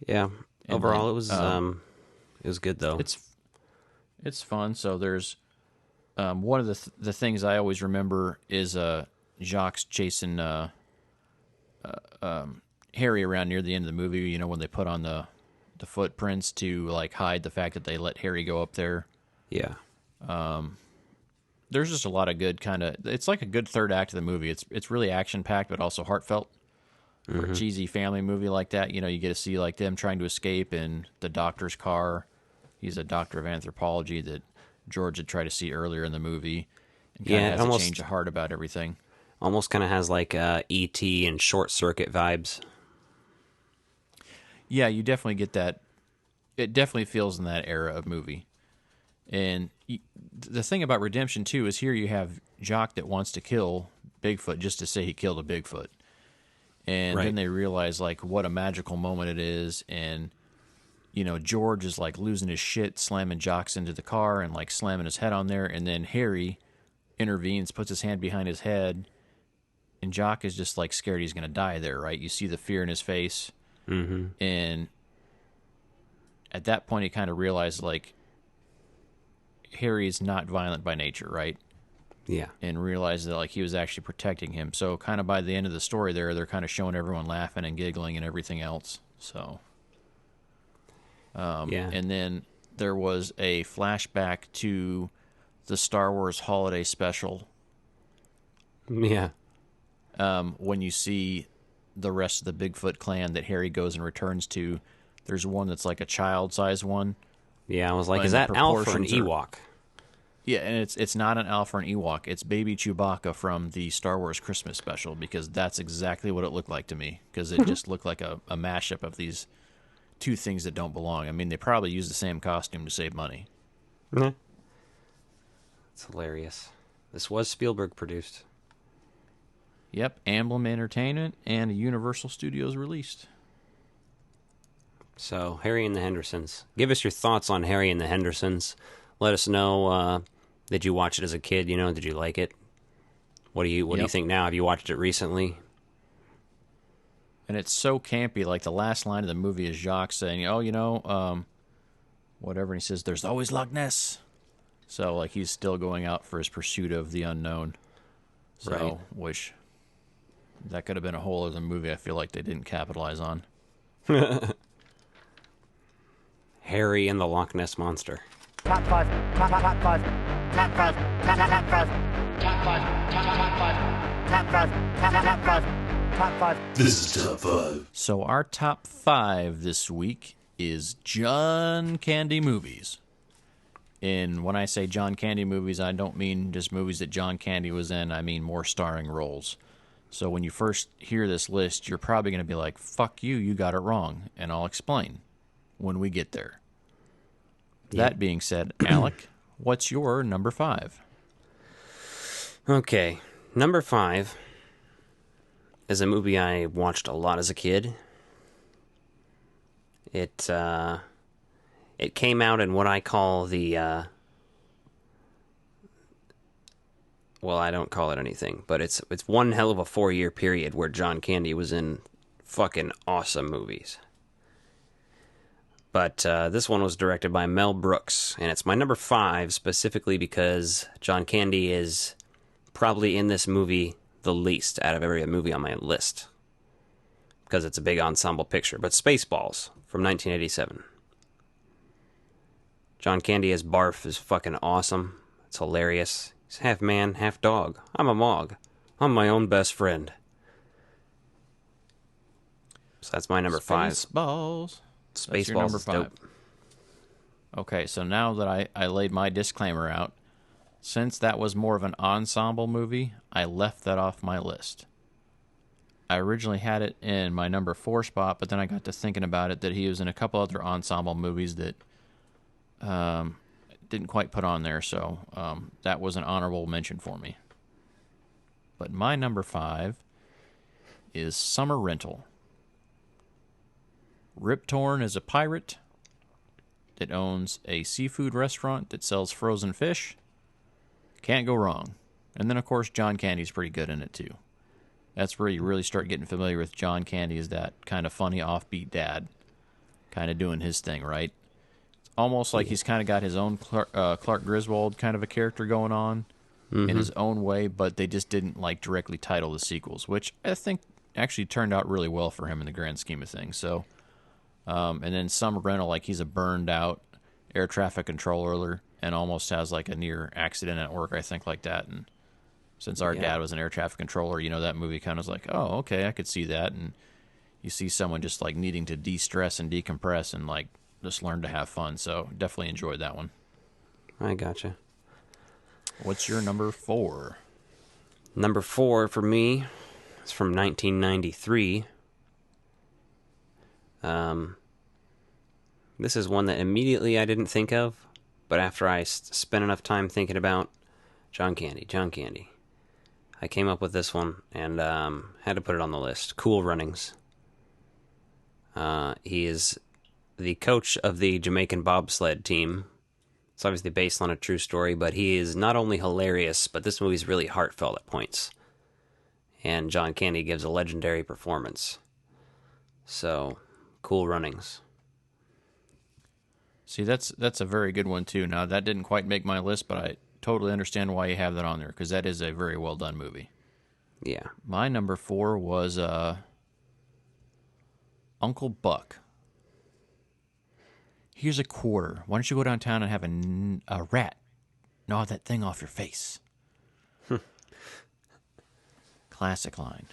Yeah. And overall, then, it was good though. It's fun. So there's one of the things I always remember is Jacques chasing Harry around near the end of the movie. When they put on the footprints to like hide the fact that they let Harry go up there. Yeah. There's just a lot of good kind of. It's like a good third act of the movie. It's really action packed, but also heartfelt. For a cheesy family movie like that, you get to see like them trying to escape in the doctor's car. He's a doctor of anthropology that George had tried to see earlier in the movie. And has a change of heart about everything. Almost kind of has like E.T. and Short Circuit vibes. Yeah, you definitely get that. It definitely feels in that era of movie. And the thing about Redemption, too, is here you have Jock that wants to kill Bigfoot just to say he killed a Bigfoot. And then they realize, like, what a magical moment it is. And, George is, like, losing his shit, slamming Jocks into the car and, like, slamming his head on there. And then Harry intervenes, puts his hand behind his head. And Jock is just, like, scared he's going to die there, right? You see the fear in his face. Mm-hmm. And at that point, he kind of realized, like, Harry's not violent by nature, right? Yeah. And realized that, like, he was actually protecting him. So kind of by the end of the story there, they're kind of showing everyone laughing and giggling and everything else. So, yeah. And then there was a flashback to the Star Wars holiday special. Yeah. When you see the rest of the Bigfoot clan that Harry goes and returns to, there's one that's like a child-sized one. Yeah, I was like, is that Alf or an Ewok? Yeah, and it's not an Alf or an Ewok. It's baby Chewbacca from the Star Wars Christmas special, because that's exactly what it looked like to me, because it just looked like a mashup of these two things that don't belong. I mean, they probably used the same costume to save money. Yeah. It's hilarious. This was Spielberg produced. Yep, Amblin Entertainment and Universal Studios released. So, Harry and the Hendersons. Give us your thoughts on Harry and the Hendersons. Let us know, did you watch it as a kid? Did you like it? What do you think now? Have you watched it recently? And it's so campy. Like, the last line of the movie is Jacques saying, whatever. And he says, there's always Loch Ness. So, like, he's still going out for his pursuit of the unknown. So, wish that could have been a whole other movie I feel like they didn't capitalize on. Harry and the Loch Ness Monster. Top five. Top five. Top five. Top five. Top five. Top five. Top five. Top five. Top five. Top five. This is top five. So our top five this week is John Candy movies. And when I say John Candy movies, I don't mean just movies that John Candy was in. I mean more starring roles. So when you first hear this list, you're probably going to be like, fuck you, you got it wrong. And I'll explain when we get there. That being said, Alec, what's your number five? Okay, number five is a movie I watched a lot as a kid. It came out in what I call the well, I don't call it anything, but it's one hell of a 4-year period where John Candy was in fucking awesome movies. But this one was directed by Mel Brooks, and it's my number five specifically because John Candy is probably in this movie the least out of every movie on my list, because it's a big ensemble picture. But Spaceballs from 1987. John Candy as Barf is fucking awesome. It's hilarious. He's half man, half dog. I'm a Mog. I'm my own best friend. So that's my number five. Spaceballs. Spaceballs is dope. Okay, so now that I laid my disclaimer out, since that was more of an ensemble movie, I left that off my list. I originally had it in my number 4 spot, but then I got to thinking about it that he was in a couple other ensemble movies that didn't quite put on there, so that was an honorable mention for me. But my number 5 is Summer Rental. Rip Torn is a pirate that owns a seafood restaurant that sells frozen fish. Can't go wrong. And then, of course, John Candy's pretty good in it, too. That's where you really start getting familiar with John Candy, is that kind of funny, offbeat dad kind of doing his thing, right? It's almost like he's kind of got his own Clark Griswold kind of a character going on in his own way, but they just didn't like directly title the sequels, which I think actually turned out really well for him in the grand scheme of things. So, and then Summer Rental, like he's a burned out air traffic controller and almost has like a near accident at work, I think, like that. And since our dad was an air traffic controller, you know, that movie kind of was like, oh, okay, I could see that. And you see someone just like needing to de-stress and decompress and like just learn to have fun. So definitely enjoyed that one. I gotcha. What's your number 4? Number 4 for me is from 1993. This is one that immediately I didn't think of, but after I spent enough time thinking about John Candy, I came up with this one and had to put it on the list. Cool Runnings. He is the coach of the Jamaican bobsled team. It's obviously based on a true story, but he is not only hilarious, but this movie's really heartfelt at points. And John Candy gives a legendary performance. So, Cool Runnings. See, that's a very good one, too. Now, that didn't quite make my list, but I totally understand why you have that on there, because that is a very well-done movie. Yeah. My number 4 was Uncle Buck. Here's a quarter. Why don't you go downtown and have a rat gnaw that thing off your face? Classic line.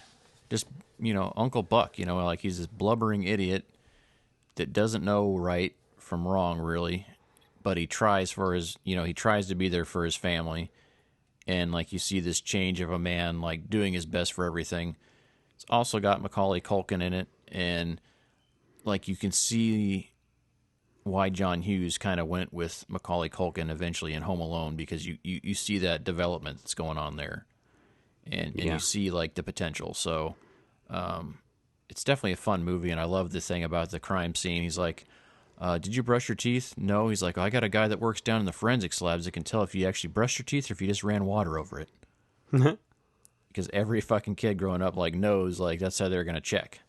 Just, you know, Uncle Buck, you know, like he's this blubbering idiot that doesn't know right from wrong, really. But he tries for his, you know, he tries to be there for his family. And, like, you see this change of a man, like, doing his best for everything. It's also got Macaulay Culkin in it. And, like, you can see why John Hughes kind of went with Macaulay Culkin eventually in Home Alone, because you see that development that's going on there. And you see, like, the potential. So, it's definitely a fun movie, and I love the thing about the crime scene. He's like, did you brush your teeth? No. He's like, I got a guy that works down in the forensics labs that can tell if you actually brushed your teeth or if you just ran water over it. Because every fucking kid growing up, like, knows, like, that's how they're going to check.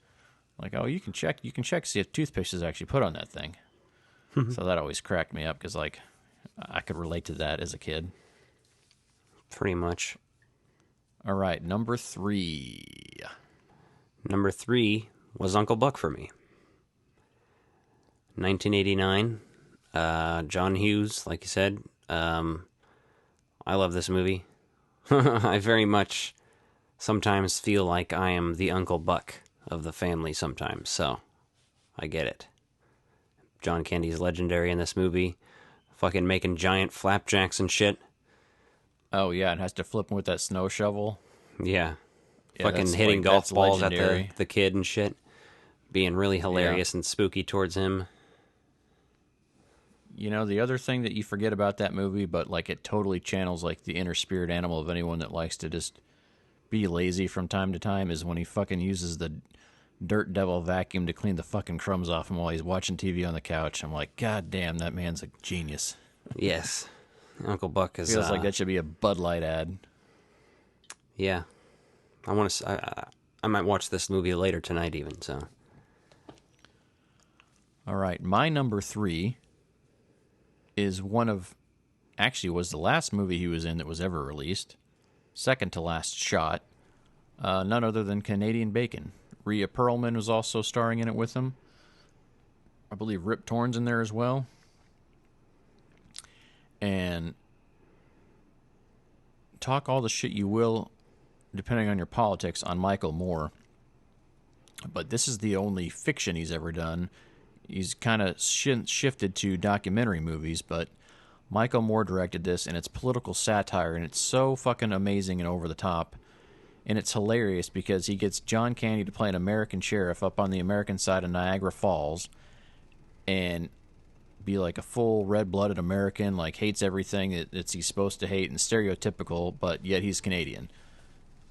Like, oh, you can check, see if toothpaste is actually put on that thing. So that always cracked me up, because, like, I could relate to that as a kid. Pretty much. All right, number 3. Number 3 was Uncle Buck for me. 1989. John Hughes, like you said. I love this movie. I very much sometimes feel like I am the Uncle Buck of the family sometimes, so I get it. John Candy's legendary in this movie. Fucking making giant flapjacks and shit. Oh, yeah, and has to flip him with that snow shovel. Yeah. Fucking hitting golf balls legendary. at the kid and shit. Being really hilarious and spooky towards him. You know, the other thing that you forget about that movie, but, like, it totally channels, like, the inner spirit animal of anyone that likes to just be lazy from time to time, is when he fucking uses the dirt devil vacuum to clean the fucking crumbs off him while he's watching TV on the couch. I'm like, God damn, that man's a genius. Yes. Uncle Buck is... Feels like that should be a Bud Light ad. Yeah. I might watch this movie later tonight even, so... All right, my number 3 is one of... Actually, was the last movie he was in that was ever released. Second to last shot. None other than Canadian Bacon. Rhea Perlman was also starring in it with him. I believe Rip Torn's in there as well. And talk all the shit you will, depending on your politics, on Michael Moore. But this is the only fiction he's ever done. He's kind of shifted to documentary movies, but Michael Moore directed this, and it's political satire, and it's so fucking amazing and over the top. And it's hilarious because he gets John Candy to play an American sheriff up on the American side of Niagara Falls and be like a full red-blooded American, like hates everything that he's supposed to hate and stereotypical, but yet he's Canadian.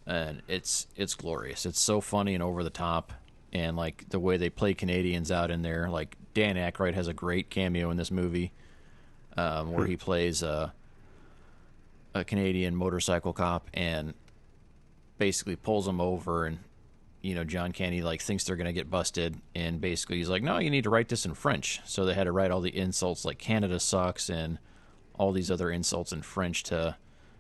And it's glorious. It's so funny and over the top. And like the way they play Canadians out in there, like Dan Aykroyd has a great cameo in this movie where he plays a Canadian motorcycle cop and basically pulls him over, and John Candy like thinks they're gonna get busted, and basically he's like, no, you need to write this in French. So they had to write all the insults like Canada sucks and all these other insults in French to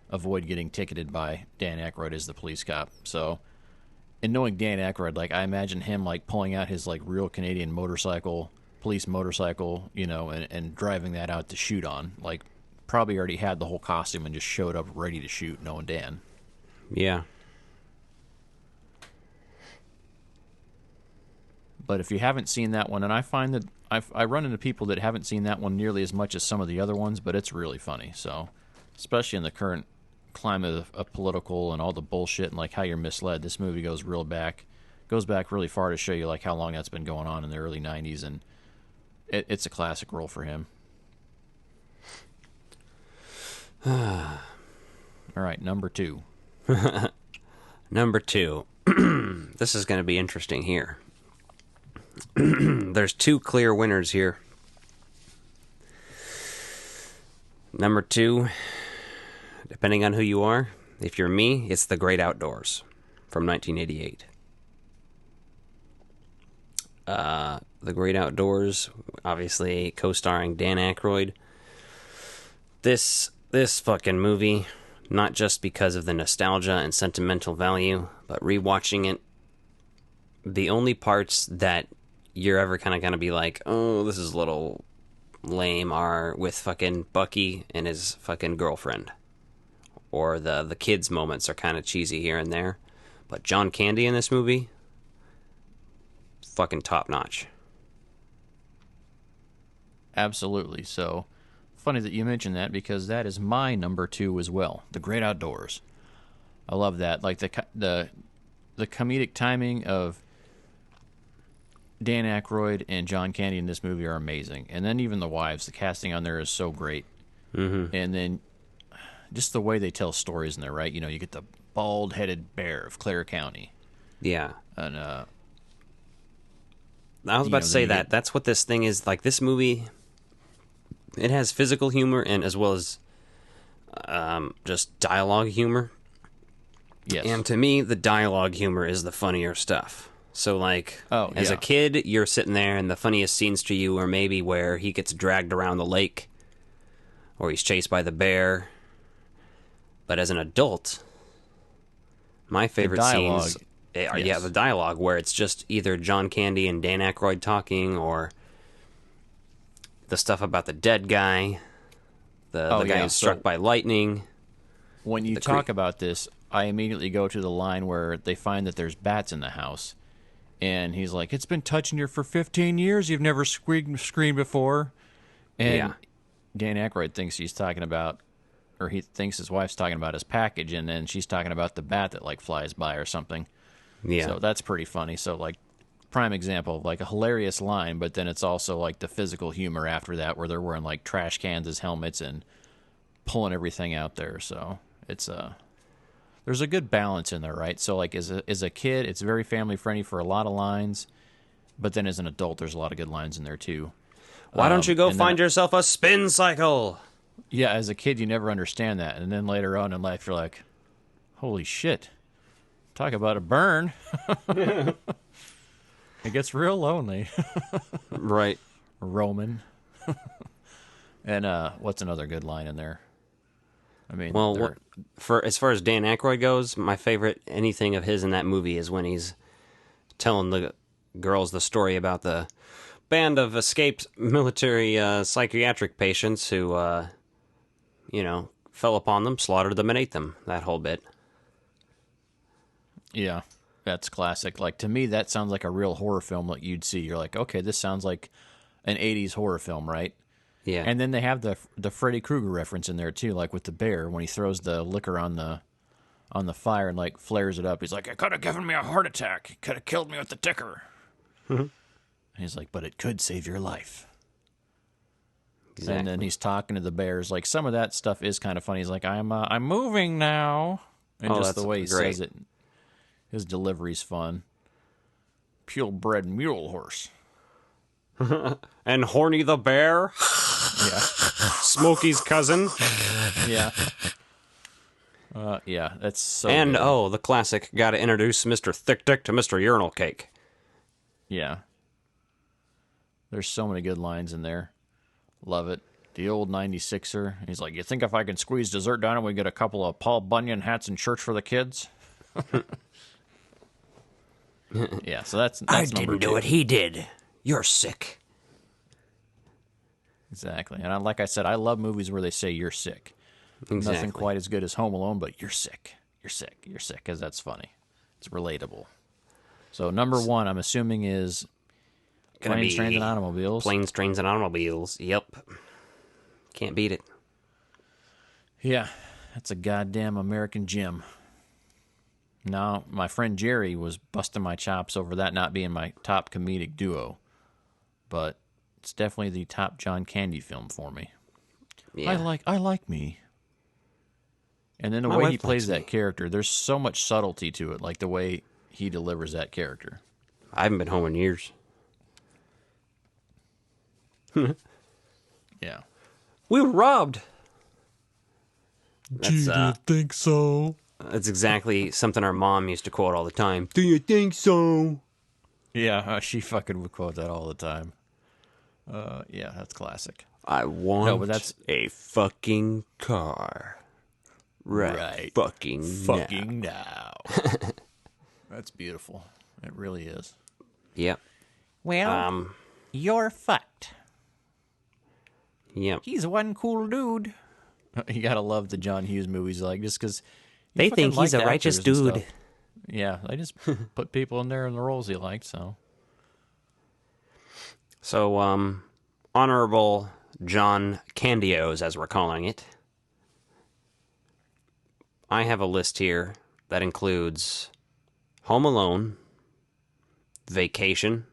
avoid getting ticketed by Dan Aykroyd as the police cop. So, and knowing Dan Aykroyd, like I imagine him like pulling out his like real Canadian police motorcycle, and driving that out to shoot on. Like probably already had the whole costume and just showed up ready to shoot, knowing Dan. Yeah. But if you haven't seen that one, and I find that I run into people that haven't seen that one nearly as much as some of the other ones, but it's really funny. So, especially in the current climate of political and all the bullshit and like how you're misled, this movie goes back really far to show you like how long that's been going on in the early 90s, and it's a classic role for him. All right, number 2. Number 2. This is going to be interesting here. There's 2 clear winners here. Number 2, depending on who you are, if you're me, it's The Great Outdoors from 1988. The Great Outdoors, obviously co-starring Dan Aykroyd. This fucking movie, not just because of the nostalgia and sentimental value, but rewatching it, the only parts that you're ever kind of going to be like, oh, this is a little lame, are with fucking Bucky and his fucking girlfriend. Or the kids' moments are kind of cheesy here and there. But John Candy in this movie, fucking top-notch. Absolutely. So, funny that you mentioned that, because that is my number 2 as well. The Great Outdoors. I love that. Like the comedic timing of Dan Aykroyd and John Candy in this movie are amazing. And then even the wives, the casting on there is so great. Mm-hmm. And then just the way they tell stories in there, right? You get the bald-headed bear of Clare County. Yeah. And I was about to say that. That's what this thing is. Like, this movie, it has physical humor and as well as just dialogue humor. Yes. And to me, the dialogue humor is the funnier stuff. So, like, as a kid, you're sitting there, and the funniest scenes to you are maybe where he gets dragged around the lake, or he's chased by the bear. But as an adult, my favorite scenes are, the dialogue, where it's just either John Candy and Dan Aykroyd talking, or the stuff about the dead guy, the guy who's struck by lightning. When you talk about this, I immediately go to the line where they find that there's bats in the house. And he's like, it's been touching you for 15 years. You've never screamed before. And Dan Aykroyd thinks he's talking about, or he thinks his wife's talking about his package, and then she's talking about the bat that, like, flies by or something. Yeah. So that's pretty funny. So, like, prime example of, like, a hilarious line, but then it's also, like, the physical humor after that, where they're wearing, like, trash cans as helmets and pulling everything out there. So it's there's a good balance in there, right? So, like, as a kid, it's very family-friendly for a lot of lines, but then as an adult, there's a lot of good lines in there, too. Why don't you go find yourself a spin cycle? Yeah, as a kid, you never understand that. And then later on in life, you're like, holy shit. Talk about a burn. It gets real lonely. Right. Roman. And what's another good line in there? I mean, for as far as Dan Aykroyd goes, my favorite anything of his in that movie is when he's telling the girls the story about the band of escaped military psychiatric patients who, fell upon them, slaughtered them, and ate them. That whole bit. Yeah, that's classic. Like, to me, that sounds like a real horror film that you'd see. You're like, okay, this sounds like an 80s horror film, right? Yeah. And then they have the Freddy Krueger reference in there, too, like with the bear, when he throws the liquor on the on the fire and like flares it up. He's like, "It could have given me a heart attack. It could have killed me with the ticker." And he's like, "But it could save your life." Exactly. And then he's talking to the bears. Like, some of that stuff is kind of funny. He's like, I'm moving now. And just the way he says it, his delivery's fun. Purebred mule horse. And Horny the bear. Yeah. Smokey's cousin. Yeah. Yeah, that's so And, good. the classic, gotta introduce Mr. Thick Dick to Mr. Urinal Cake. Yeah. There's so many good lines in there. Love it. The old 96er. He's like, "You think if I can squeeze dessert down and we get a couple of Paul Bunyan hats in church for the kids?" Yeah, so that's I number didn't do 2. it, he did. You're sick. Exactly. And like I said, I love movies where they say you're sick. Exactly. Nothing quite as good as Home Alone, but you're sick. You're sick. You're sick, because that's funny. It's relatable. So number 1, I'm assuming, is Planes, Trains, and Automobiles. Planes, Trains, and Automobiles. Yep. Can't beat it. Yeah, that's a goddamn American gem. Now, my friend Jerry was busting my chops over that not being my top comedic duo, but it's definitely the top John Candy film for me. Yeah. I like me. And then the way he plays that character, there's so much subtlety to it, like the way he delivers that character. I haven't been home in years. Yeah. We were robbed. Do you think so? That's exactly something our mom used to quote all the time. Do you think so? Yeah, she fucking would quote that all the time. Yeah, that's classic. I want a fucking car. Right. Fucking now. That's beautiful. It really is. Yep. Well, you're fucked. Yep. He's one cool dude. You gotta love the John Hughes movies, like, just because they think he's a righteous dude. Yeah, they just put people in there in the roles he liked. So, honorable John Candios, as we're calling it. I have a list here that includes Home Alone, Vacation,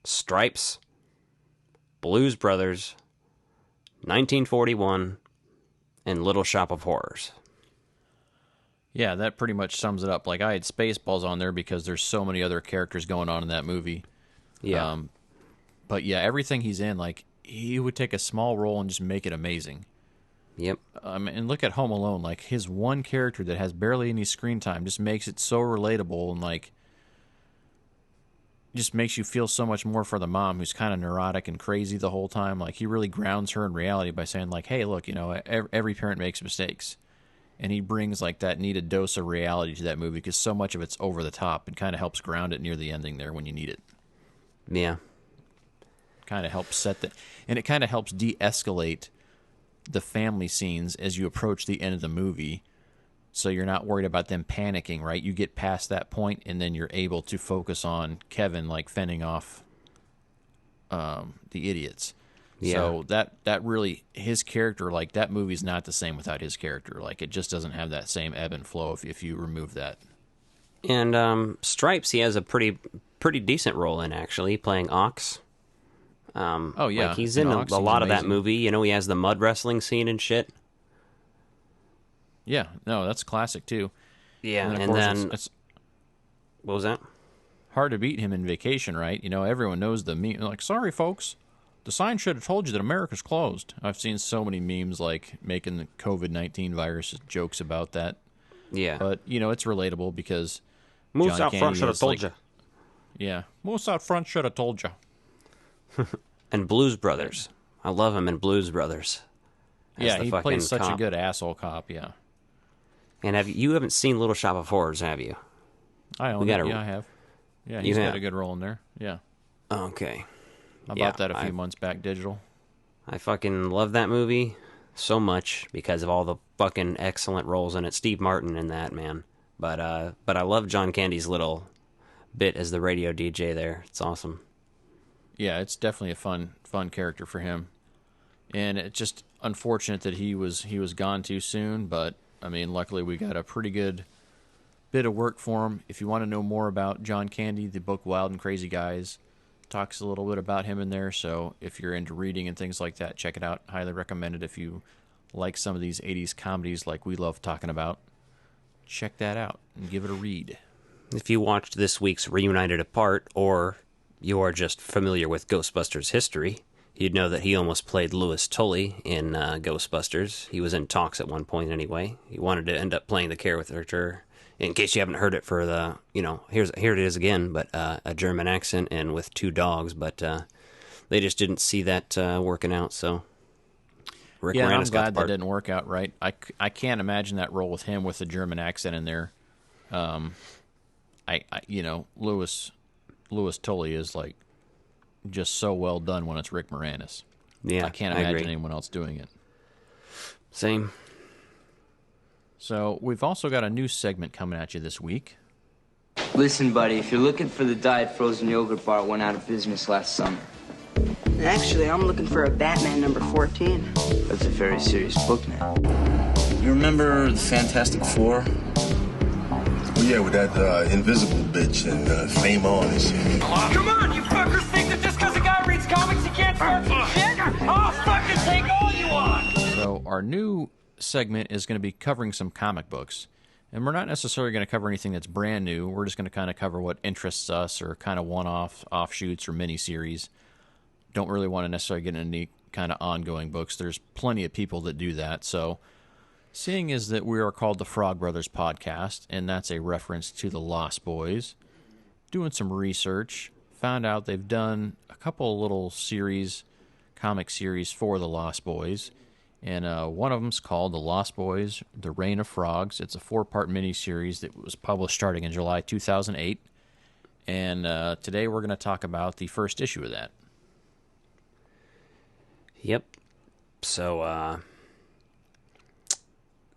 Stripes, Blues Brothers, 1941, and Little Shop of Horrors. Yeah, that pretty much sums it up. Like, I had Spaceballs on there because there's so many other characters going on in that movie. Yeah. But yeah, everything he's in, like, he would take a small role and just make it amazing. Yep. And look at Home Alone. Like, his one character that has barely any screen time just makes it so relatable and, like, just makes you feel so much more for the mom who's kind of neurotic and crazy the whole time. Like, he really grounds her in reality by saying, like, hey, look, you know, every parent makes mistakes. And he brings, like, that needed dose of reality to that movie because so much of it's over the top and kind of helps ground it near the ending there when you need it. Yeah. Kind of helps set that. And it kind of helps de-escalate the family scenes as you approach the end of the movie, so you're not worried about them panicking, right? You get past that point, and then you're able to focus on Kevin, like, fending off the idiots. Yeah. So that really, his character, like, that movie's not the same without his character. Like, it just doesn't have that same ebb and flow if you remove that. And Stripes, he has a pretty decent role in, actually, playing Ox. Oh, yeah. Like, he's in a lot of that movie. You know, he has the mud wrestling scene and shit. Yeah, no, that's classic, too. Yeah, and then it's what was that? Hard to beat him in Vacation, right? You know, everyone knows the meme. Like, sorry, folks, the sign should have told you that America's closed. I've seen so many memes, like, making the COVID-19 virus jokes about that. Yeah. But, you know, it's relatable because Moose John out front Candy should have is, told like, you. Yeah, Moose out front should have told you. And Blues Brothers. I love him in Blues Brothers. Yeah, he plays such a good asshole cop, yeah. And you haven't seen Little Shop of Horrors, have you? I own it, yeah, I have. Yeah, he's got a good role in there, yeah. Okay. I bought that a few months back digital. I fucking love that movie so much because of all the fucking excellent roles in it. Steve Martin in that, man. But I love John Candy's little bit as the radio DJ there. It's awesome. Yeah, it's definitely a fun character for him. And it's just unfortunate that he was gone too soon, but I mean, luckily we got a pretty good bit of work for him. If you want to know more about John Candy, the book Wild and Crazy Guys talks a little bit about him in there. So if you're into reading and things like that, check it out. Highly recommend it. If you like some of these 80s comedies like we love talking about, check that out and give it a read. If you watched this week's Reunited Apart, or you are just familiar with Ghostbusters history, you'd know that he almost played Louis Tully in Ghostbusters. He was in talks at one point anyway. He wanted to end up playing the character. In case you haven't heard it for the, here it is again, but a German accent and with 2 dogs, but they just didn't see that working out, so Rick Moranis I'm glad that didn't work out right. I can't imagine that role with him with the German accent in there. Louis Tully is like just so well done when it's Rick Moranis. Yeah, I can't imagine anyone else doing it. Same. So we've also got a new segment coming at you this week. Listen, buddy, if you're looking for the diet frozen yogurt bar, it went out of business last summer. Actually, I'm looking for a Batman number 14. That's a very serious book now. You remember the Fantastic Four? Oh, yeah, with that invisible bitch and Flame On and shit. Come on, you fuckers think that just because a guy reads comics he can't start some shit? I'll fucking take all you want! So our new segment is going to be covering some comic books. And we're not necessarily going to cover anything that's brand new. We're just going to kind of cover what interests us or kind of one-off offshoots or mini-series. Don't really want to necessarily get into any kind of ongoing books. There's plenty of people that do that. So seeing as that we are called the Frog Brothers Podcast, and that's a reference to the Lost Boys, doing some research, found out they've done a couple little series, comic series for the Lost Boys. And one of them's called The Lost Boys, The Reign of Frogs. It's a 4-part miniseries that was published starting in July 2008. And today we're going to talk about the first issue of that. Yep. So,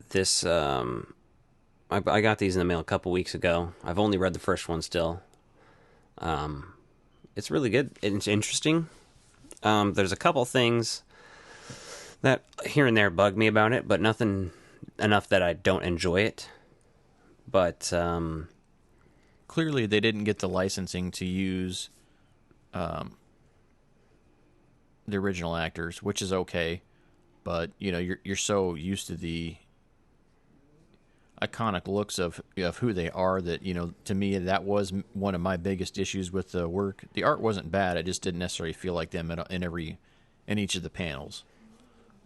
this, I got these in the mail a couple weeks ago. I've only read the first one still. It's really good. It's interesting. There's a couple things that here and there bug me about it, but nothing enough that I don't enjoy it. But clearly they didn't get the licensing to use the original actors, which is okay. But you're so used to the iconic looks of who they are that to me that was one of my biggest issues with the work. The art wasn't bad; I just didn't necessarily feel like them in each of the panels.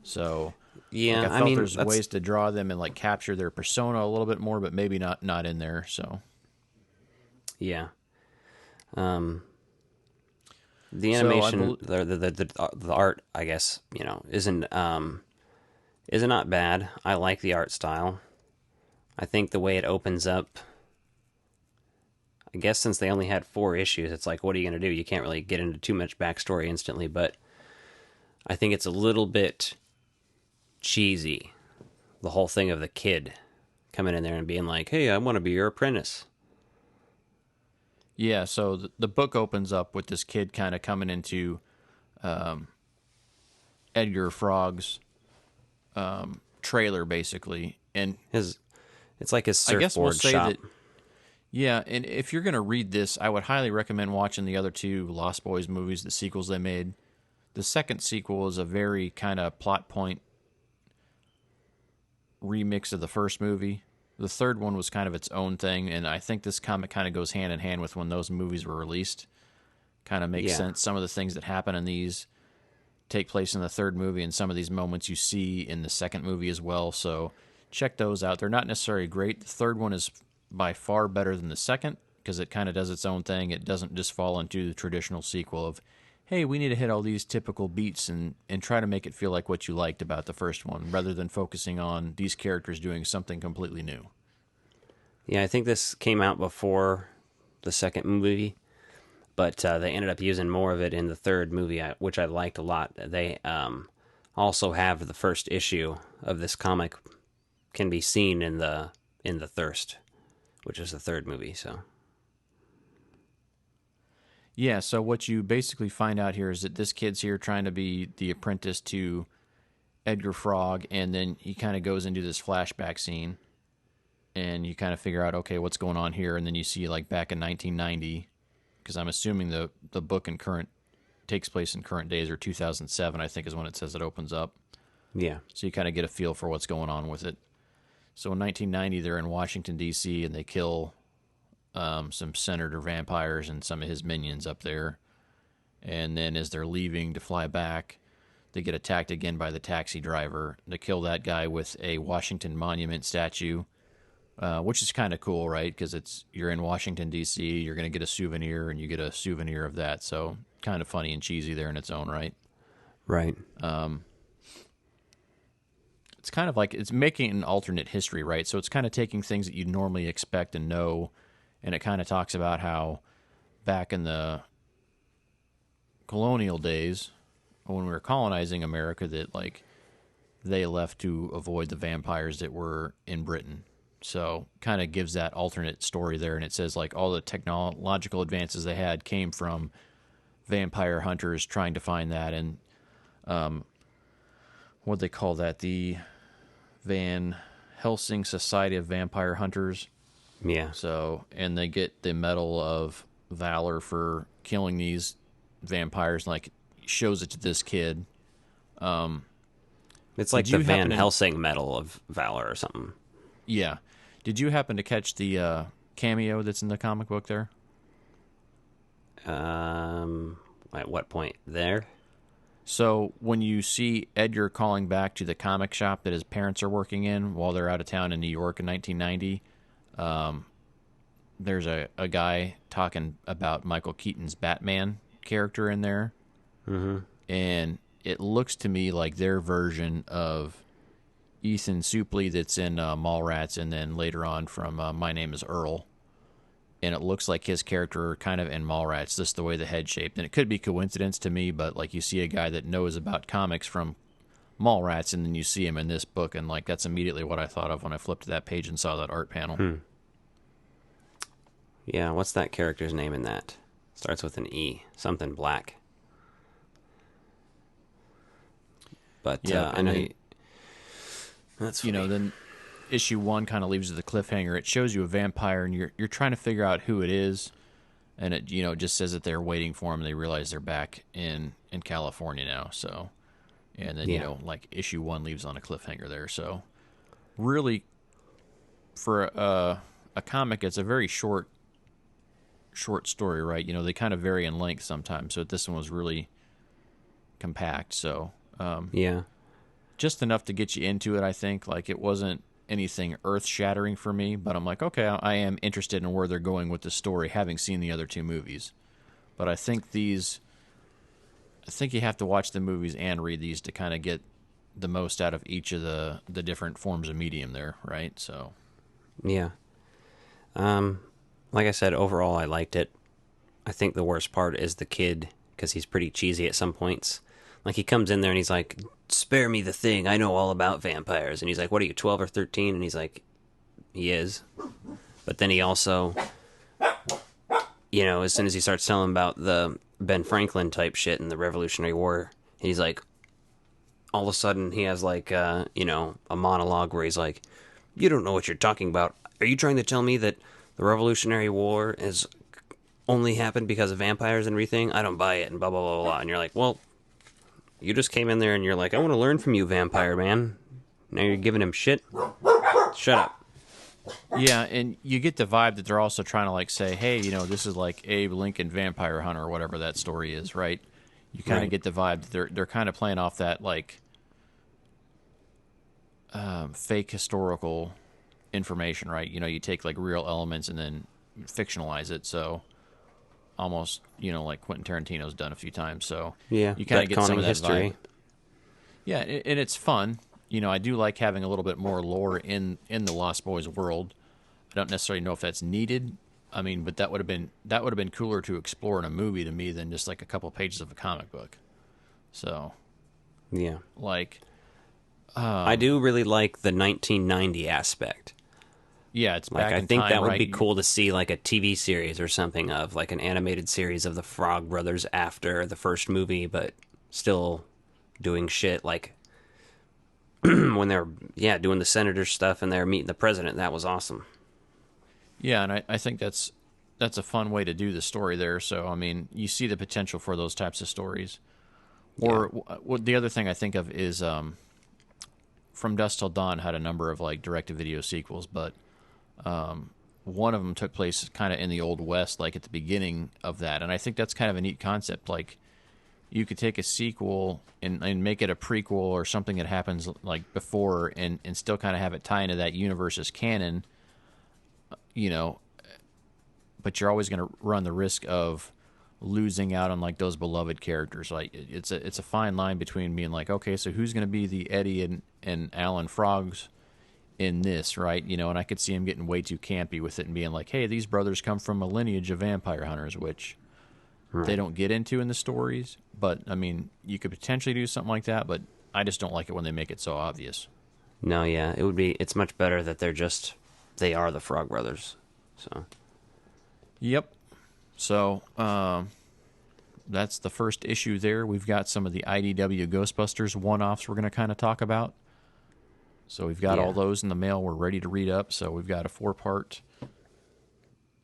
So yeah, I felt there's ways to draw them and like capture their persona a little bit more, but maybe not in there. So yeah, the animation, the art, I guess isn't not bad. I like the art style. I think the way it opens up. I guess since they only had 4 issues, it's like, what are you going to do? You can't really get into too much backstory instantly, but I think it's a little bit cheesy, the whole thing of the kid coming in there and being like, hey, I want to be your apprentice. Yeah, so the book opens up with this kid kind of coming into Edgar Frog's trailer, basically. And it's like his surfboard shop. Yeah, and if you're going to read this, I would highly recommend watching the other 2 Lost Boys movies, the sequels they made. The second sequel is a very kind of plot point remix of the first movie. The third one was kind of its own thing, and I think this comic kind of goes hand in hand with when those movies were released. Kind of makes sense. Some of the things that happen in these take place in the third movie, and some of these moments you see in the second movie as well. So check those out. They're not necessarily great. The third one is by far better than the second because it kind of does its own thing. It doesn't just fall into the traditional sequel of, hey, we need to hit all these typical beats and try to make it feel like what you liked about the first one, rather than focusing on these characters doing something completely new. Yeah, I think this came out before the second movie, but they ended up using more of it in the third movie, which I liked a lot. They also have the first issue of this comic can be seen in the Thirst, which is the third movie, so... Yeah, so what you basically find out here is that this kid's here trying to be the apprentice to Edgar Frog, and then he kind of goes into this flashback scene, and you kind of figure out, okay, what's going on here, and then you see like back in 1990, because I'm assuming the book takes place in current days, or 2007, I think is when it says it opens up. Yeah. So you kind of get a feel for what's going on with it. So in 1990, they're in Washington, D.C., and they kill some senator vampires and some of his minions up there. And then as they're leaving to fly back, they get attacked again by the taxi driver. They kill that guy with a Washington Monument statue, which is kind of cool, right? Because you're in Washington, D.C., you're going to get a souvenir, and you get a souvenir of that. So kind of funny and cheesy there in its own right. Right. It's kind of like it's making an alternate history, right? So it's kind of taking things that you'd normally expect and know, and it kind of talks about how back in the colonial days, when we were colonizing America, that like they left to avoid the vampires that were in Britain. So kind of gives that alternate story there, and it says like all the technological advances they had came from vampire hunters trying to find that, and what they call that, the Van Helsing Society of Vampire Hunters. Yeah. So, and they get the Medal of Valor for killing these vampires, and like shows it to this kid. It's like the Van Helsing Medal of Valor or something. Yeah. Did you happen to catch the cameo that's in the comic book there? At what point there? So when you see Edgar calling back to the comic shop that his parents are working in while they're out of town in New York in 1990, there's a guy talking about Michael Keaton's Batman character in there. Mm-hmm. And it looks to me like their version of Ethan Suplee that's in Mallrats, and then later on from My Name is Earl. And it looks like his character kind of in Mallrats, just the way the head's shaped. And it could be coincidence to me, but like you see a guy that knows about comics from Mallrats, and then you see him in this book, and like that's immediately what I thought of when I flipped to that page and saw that art panel. Yeah, what's that character's name in that? Starts with an E. Something Black. But yeah, I know that's funny. Then issue 1 kind of leaves you the cliffhanger. It shows you a vampire, and you're trying to figure out who it is, and it just says that they're waiting for him, and they realize they're back in California now. So, and then like issue 1 leaves on a cliffhanger there. So, really, for a comic, it's a very short story, right? They kind of vary in length sometimes. So this one was really compact. So just enough to get you into it. I think like it wasn't anything earth-shattering for me, but I'm like, okay, I am interested in where they're going with the story, having seen the other 2 movies. But I think you have to watch the movies and read these to kind of get the most out of each of the different forms of medium there, right? So, yeah. Like I said, overall I liked it. I think the worst part is the kid, because he's pretty cheesy at some points. Like, he comes in there and he's like, spare me the thing, I know all about vampires. And he's like, what are you, 12 or 13? And he's like, he is. But then he also, as soon as he starts telling about the Ben Franklin type shit and the Revolutionary War, he's like, all of a sudden he has like, a monologue where he's like, you don't know what you're talking about. Are you trying to tell me that the Revolutionary War has only happened because of vampires and everything? I don't buy it, and blah, blah, blah, blah. And you're like, well, you just came in there and you're like, I want to learn from you, vampire man. Now you're giving him shit? Shut up. Yeah, and you get the vibe that they're also trying to like say, hey, this is like Abe Lincoln Vampire Hunter, or whatever that story is, right? You kind of get the vibe that they're kind of playing off that like fake historical information, right? You take like real elements and then fictionalize it, so almost like Quentin Tarantino's done a few times. So yeah, you kind of get some of that history. Vibe. Yeah, and it's fun. I do like having a little bit more lore in the Lost Boys world. I don't necessarily know if that's needed. I mean, but that would have been cooler to explore in a movie to me than just like a couple pages of a comic book. So yeah, like I do really like the 1990 aspect. Yeah, it's back in I think time, that would right? be cool to see like a TV series or something of like an animated series of the Frog Brothers after the first movie, but still doing shit like when they were doing the senator stuff and they were meeting the president. That was awesome. Yeah, and I think that's a fun way to do the story there. So I mean, you see the potential for those types of stories. Or what the other thing I think of is From Dusk Till Dawn had a number of like direct-to-video sequels, but one of them took place kind of in the Old West, like at the beginning of that, and I think that's kind of a neat concept. Like you could take a sequel and make it a prequel or something that happens like before, and still kind of have it tie into that universe's canon, you know. But you're always going to run the risk of losing out on like those beloved characters. Like it's a fine line between being like, okay, so who's going to be the Eddie and Alan Frogs in this, right? You know, and I could see him getting way too campy with it and being like, hey, these brothers come from a lineage of vampire hunters, which they don't get into in the stories. But I mean, you could potentially do something like that, but I just don't like it when they make it so obvious. No, yeah, it's much better that they are the Frog Brothers. So. Yep. So that's the first issue there. We've got some of the IDW Ghostbusters one-offs we're going to kind of talk about. So we've got all those in the mail. We're ready to read up. So we've got a 4-part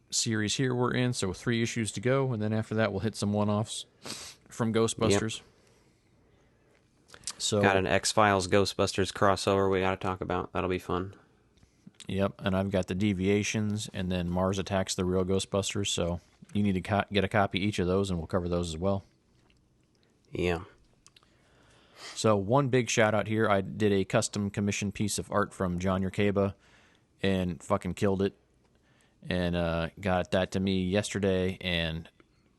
series here we're in. So 3 issues to go. And then after that, we'll hit some one-offs from Ghostbusters. Yep. So got an X-Files Ghostbusters crossover we got to talk about. That'll be fun. Yep, and I've got the Deviations, and then Mars Attacks the Real Ghostbusters, so you need to get a copy each of those, and we'll cover those as well. Yeah. So one big shout-out here, I did a custom commission piece of art from John Yerkeba, and fucking killed it, and got that to me yesterday, and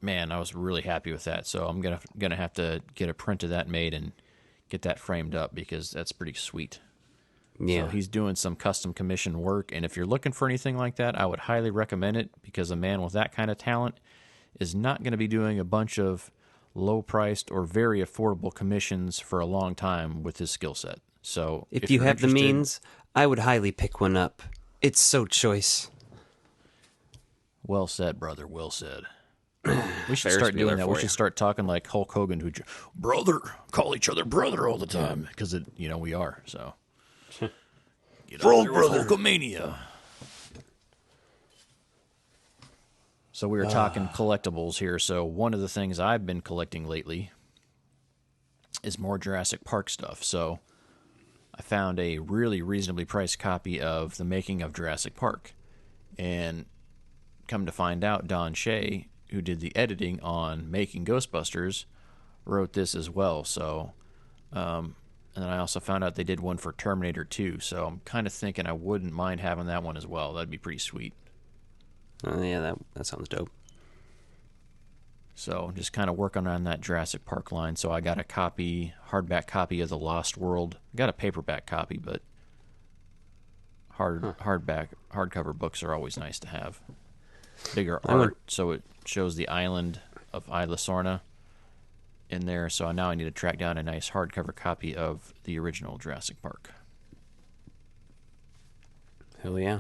man, I was really happy with that, so I'm gonna have to get a print of that made and get that framed up, because that's pretty sweet. Yeah. So he's doing some custom commission work, and if you're looking for anything like that, I would highly recommend it, because a man with that kind of talent is not going to be doing a bunch of low-priced or very affordable commissions for a long time with his skill set. So if you have the means, I would highly pick one up. It's so choice. Well said, brother. Well said. We should start doing that. We should start talking like Hulk Hogan, who brother, call each other brother all the time, because we are. So. Get out there with Hulkamania. So we were talking collectibles here. So one of the things I've been collecting lately is more Jurassic Park stuff. So I found a really reasonably priced copy of The Making of Jurassic Park. And come to find out, Don Shea, who did the editing on Making Ghostbusters, wrote this as well. So... and then I also found out they did one for Terminator 2, so I'm kind of thinking I wouldn't mind having that one as well. That'd be pretty sweet. Yeah, that sounds dope. So just kind of working on that Jurassic Park line. So I got a hardback copy of The Lost World. I got a paperback copy, but hardcover books are always nice to have. Bigger art, so it shows the island of Isla Sorna in there, so now I need to track down a nice hardcover copy of the original Jurassic Park. Hell yeah.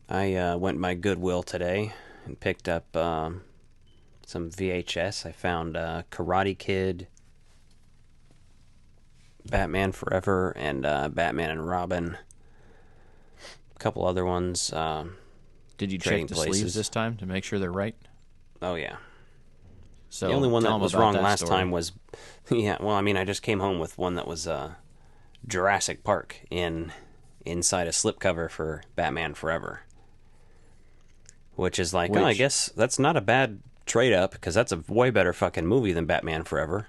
I went by Goodwill today and picked up some VHS. I found Karate Kid, Batman Forever, and Batman and Robin. A couple other ones. Did you check the sleeves this time to make sure they're right? Oh, yeah. So the only one that was wrong last time was... Yeah, well, I mean, I just came home with one that was Jurassic Park inside a slipcover for Batman Forever. Which is like, I guess that's not a bad trade-up, because that's a way better fucking movie than Batman Forever.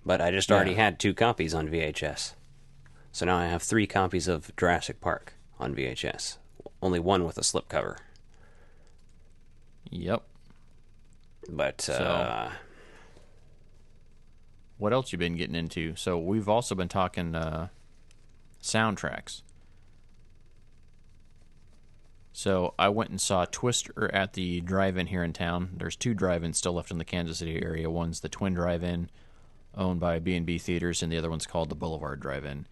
But I just already had 2 copies on VHS. So now I have 3 copies of Jurassic Park on VHS. Only one with a slipcover. Yep. But, so, what else you been getting into? So we've also been talking soundtracks. So I went and saw Twister at the drive-in here in town. There's 2 drive-ins still left in the Kansas City area. One's the Twin Drive-In, owned by B&B Theaters, and the other one's called the Boulevard Drive-In.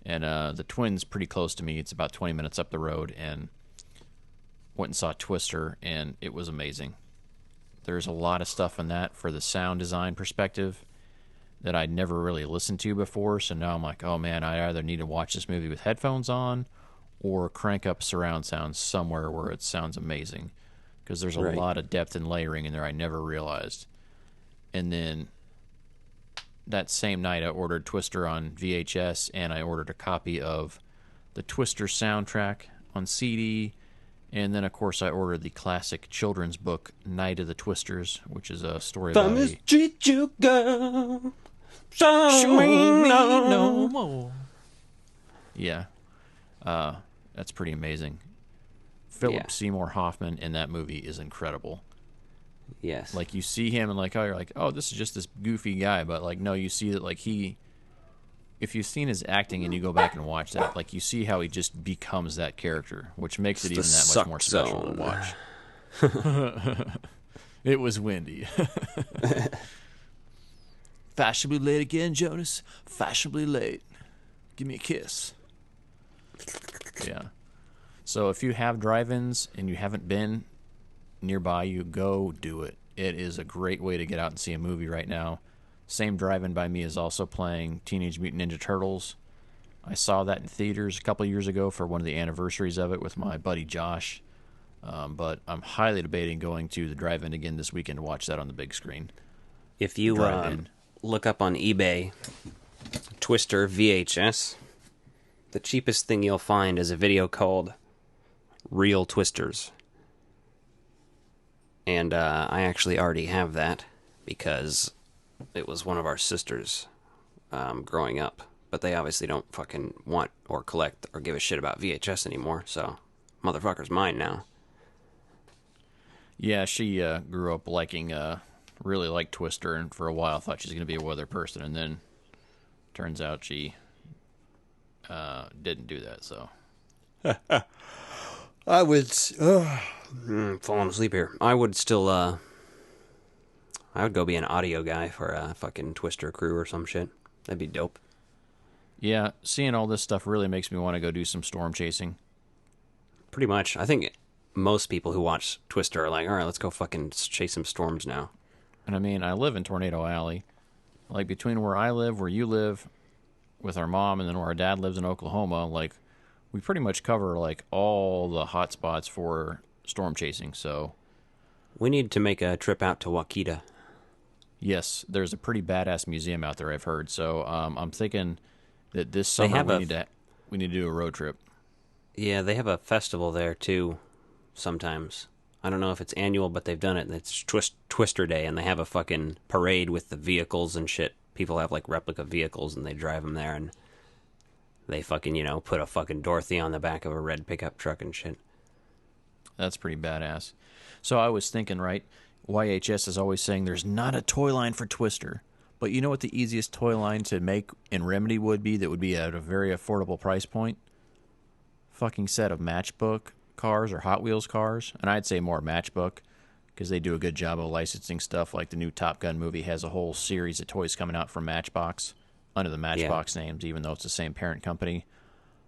And the Twin's pretty close to me. It's about 20 minutes up the road, and went and saw Twister, and it was amazing. There's a lot of stuff in that for the sound design perspective. that I'd never really listened to before. So now I'm like, oh man, I either need to watch this movie with headphones on or crank up surround sound somewhere where it sounds amazing. Because there's a lot of depth and layering in there I never realized. And then that same night I ordered Twister on VHS, and I ordered a copy of the Twister soundtrack on CD. And then, of course, I ordered the classic children's book, Night of the Twisters, which is a story about a... Treat you, girl. Show me no more. Yeah. That's pretty amazing. Philip Seymour Hoffman in that movie is incredible. Yes. Like, you see him and, like, oh, you're like, oh, this is just this goofy guy. But, like, no, you see that, like, if you've seen his acting and you go back and watch that, like, you see how he just becomes that character, which makes it even that much more special to watch. It was windy. Fashionably late again, Jonas. Fashionably late. Give me a kiss. Yeah. So if you have drive-ins and you haven't been nearby, you go do it. It is a great way to get out and see a movie right now. Same drive-in by me is also playing Teenage Mutant Ninja Turtles. I saw that in theaters a couple years ago for one of the anniversaries of it with my buddy Josh. But I'm highly debating going to the drive-in again this weekend to watch that on the big screen. If you look up on eBay, Twister VHS, the cheapest thing you'll find is a video called Real Twisters. And I actually already have that because it was one of our sisters growing up. But they obviously don't fucking want or collect or give a shit about VHS anymore, so motherfucker's mine now. Yeah, she grew up liking, really liked Twister, and for a while thought she was going to be a weather person, and then turns out she didn't do that, so. I would... falling asleep here. I would still, I would go be an audio guy for a fucking Twister crew or some shit. That'd be dope. Yeah, seeing all this stuff really makes me want to go do some storm chasing. Pretty much. I think most people who watch Twister are like, all right, let's go fucking chase some storms now. And I mean, I live in Tornado Alley. Like, between where I live, where you live, with our mom, and then where our dad lives in Oklahoma, like, we pretty much cover, like, all the hot spots for storm chasing, so... We need to make a trip out to Waukita. Yes, there's a pretty badass museum out there, I've heard, so I'm thinking that this summer we need to do a road trip. Yeah, they have a festival there, too, sometimes. I don't know if it's annual, but they've done it. It's Twister Day, and they have a fucking parade with the vehicles and shit. People have, like, replica vehicles, and they drive them there, and they fucking, put a fucking Dorothy on the back of a red pickup truck and shit. That's pretty badass. So I was thinking, right, YHS is always saying there's not a toy line for Twister. But you know what the easiest toy line to make in Remedy would be that would be at a very affordable price point? Fucking set of Matchbook cars or Hot Wheels cars. And I'd say more Matchbook because they do a good job of licensing stuff. Like the new Top Gun movie has a whole series of toys coming out from Matchbox under the Matchbox names, even though it's the same parent company.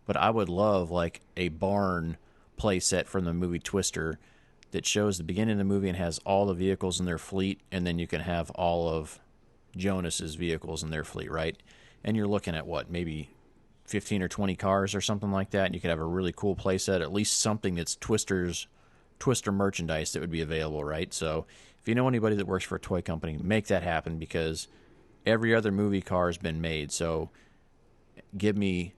But I would love like a barn play set from the movie Twister that shows the beginning of the movie and has all the vehicles in their fleet, and then you can have all of Jonas's vehicles in their fleet, right? And you're looking at what, maybe 15 or 20 cars or something like that, and you could have a really cool play set, at least something that's Twister merchandise that would be available, right? So if you know anybody that works for a toy company, make that happen, because every other movie car has been made. So give me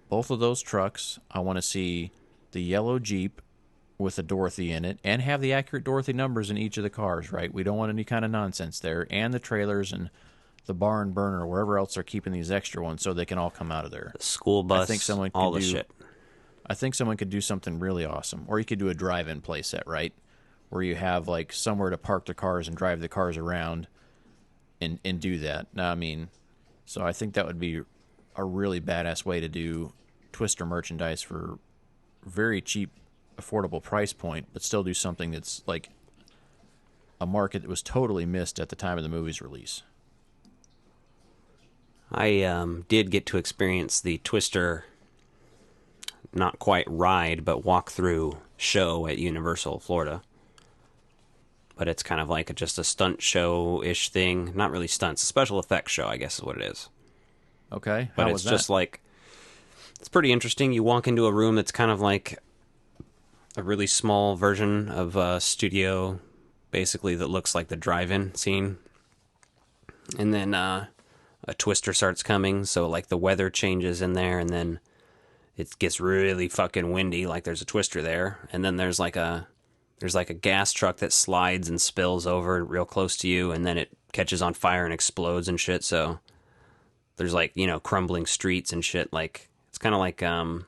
both of those trucks. I want to see the yellow Jeep with a Dorothy in it, and have the accurate Dorothy numbers in each of the cars, right? We don't want any kind of nonsense there. And the trailers and the barn burner, wherever else they're keeping these extra ones, so they can all come out of there. The school bus, I think someone all the shit. I think someone could do something really awesome. Or you could do a drive-in play set, right? Where you have like somewhere to park the cars and drive the cars around and do that. Now, I mean, so I think that would be a really badass way to do Twister merchandise for very cheap, affordable price point, but still do something that's like a market that was totally missed at the time of the movie's release. I did get to experience the Twister, not quite ride, but walk-through show at Universal, Florida. but it's kind of like just a stunt show-ish thing. Not really stunts, a special effects show, I guess is what it is. Okay, but how it's was that? just like, it's pretty interesting. You walk into a room that's kind of like a really small version of a studio, basically, that looks like the drive-in scene. And then a twister starts coming, so like the weather changes in there, and then it gets really fucking windy, like there's a twister there. And then there's like a gas truck that slides and spills over real close to you, and then it catches on fire and explodes and shit. So there's like, you know, crumbling streets and shit. Like, it's kind of like the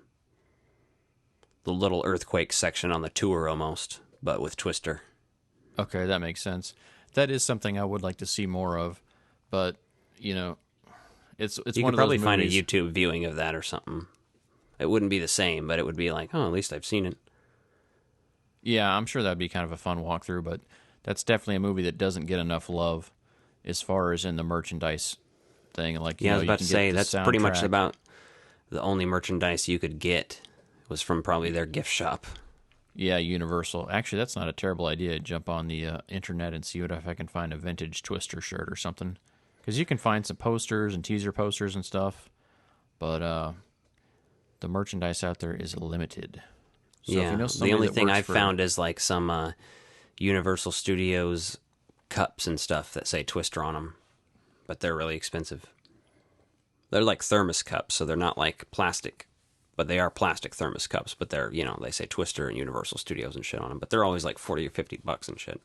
little earthquake section on the tour almost, but with Twister. Okay, that makes sense. That is something I would like to see more of, but you know, it's you one could of probably those find a movies. YouTube viewing of that or something. It wouldn't be the same, but it would be like, oh, at least I've seen it. Yeah, I'm sure that'd be kind of a fun walkthrough, but that's definitely a movie that doesn't get enough love as far as in the merchandise thing. Like, yeah, I was about to say, that's pretty much soundtrack. about the only merchandise you could get was from probably their gift shop. Yeah, Universal. Actually, that's not a terrible idea. Jump on the internet and see if I can find a vintage Twister shirt or something. Because you can find some posters and teaser posters and stuff, but the merchandise out there is limited. So Yeah, if you know the somebody only that thing works I've found is like some Universal Studios cups and stuff that say Twister on them, but they're really expensive. They're like thermos cups, so they're not like plastic, but they are plastic thermos cups, but they're, you know, they say Twister and Universal Studios and shit on them, but they're always like $40 or $50 and shit.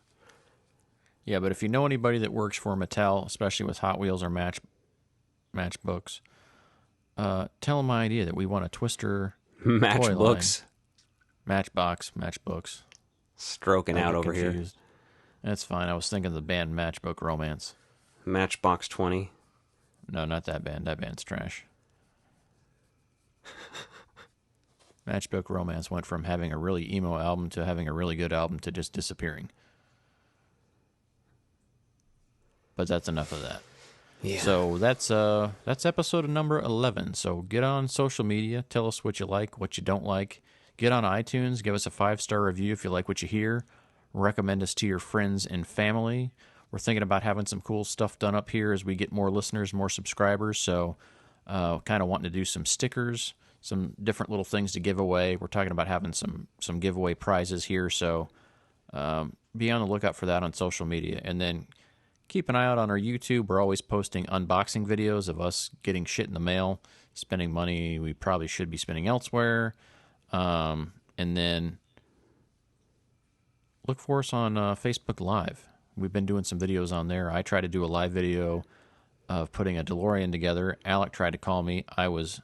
Yeah, but if you know anybody that works for Mattel, especially with Hot Wheels or Matchbooks, tell them my idea that we want a Twister Matchbooks? Matchbooks. Stroking out over here. That's fine. I was thinking of the band Matchbook Romance. Matchbox 20? No, not that band. That band's trash. Matchbook Romance went from having a really emo album to having a really good album to just disappearing. But that's enough of that. Yeah. So that's episode number 11. So get on social media. Tell us what you like, what you don't like. Get on iTunes. Give us a 5-star review if you like what you hear. Recommend us to your friends and family. We're thinking about having some cool stuff done up here as we get more listeners, more subscribers. So kind of wanting to do some stickers, some different little things to give away. We're talking about having some giveaway prizes here. So be on the lookout for that on social media. And then keep an eye out on our YouTube. We're always posting unboxing videos of us getting shit in the mail, spending money we probably should be spending elsewhere. And then look for us on Facebook Live. We've been doing some videos on there. I tried to do a live video of putting a DeLorean together. Alec tried to call me. I was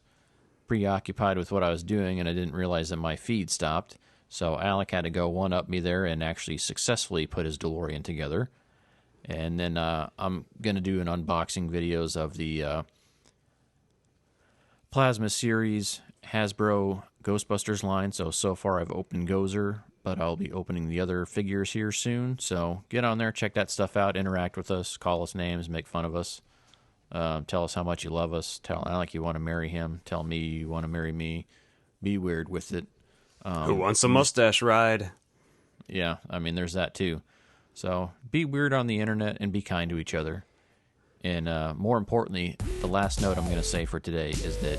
preoccupied with what I was doing, and I didn't realize that my feed stopped. So Alec had to go one-up me there and actually successfully put his DeLorean together. And then I'm going to do an unboxing videos of the Plasma Series Hasbro Ghostbusters line. So far I've opened Gozer, but I'll be opening the other figures here soon. So get on there, check that stuff out, interact with us, call us names, make fun of us. Tell us how much you love us. Tell Alec you want to marry him. Tell me you want to marry me. Be weird with it. Who wants a mustache ride? Yeah, I mean, there's that too. So be weird on the internet and be kind to each other. And more importantly, the last note I'm going to say for today is that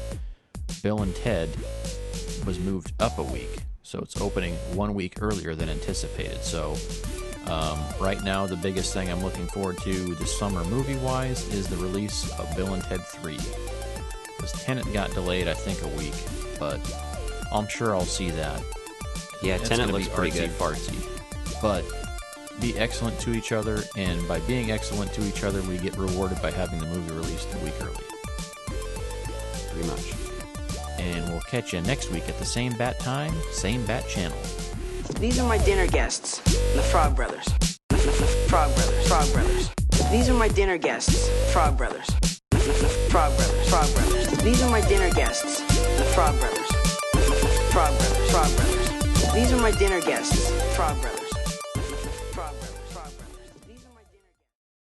Bill and Ted was moved up a week. So it's opening 1 week earlier than anticipated. So right now, the biggest thing I'm looking forward to this summer movie-wise is the release of Bill and Ted 3. Because Tenet got delayed, I think, a week. But I'm sure I'll see that. Yeah, It's Tenet gonna looks be pretty good. artsy-fartsy. But be excellent to each other, and by being excellent to each other, we get rewarded by having the movie released a week early. Pretty much. And we'll catch you next week at the same bat time, same bat channel. These are my dinner guests, the Frog Brothers. Frog Brothers, Frog Brothers. These are my dinner guests, Frog Brothers. Frog Brothers, Frog Brothers. These are my dinner guests, the Frog Brothers. Frog Brothers, Frog Brothers. These are my dinner guests, Frog Brothers.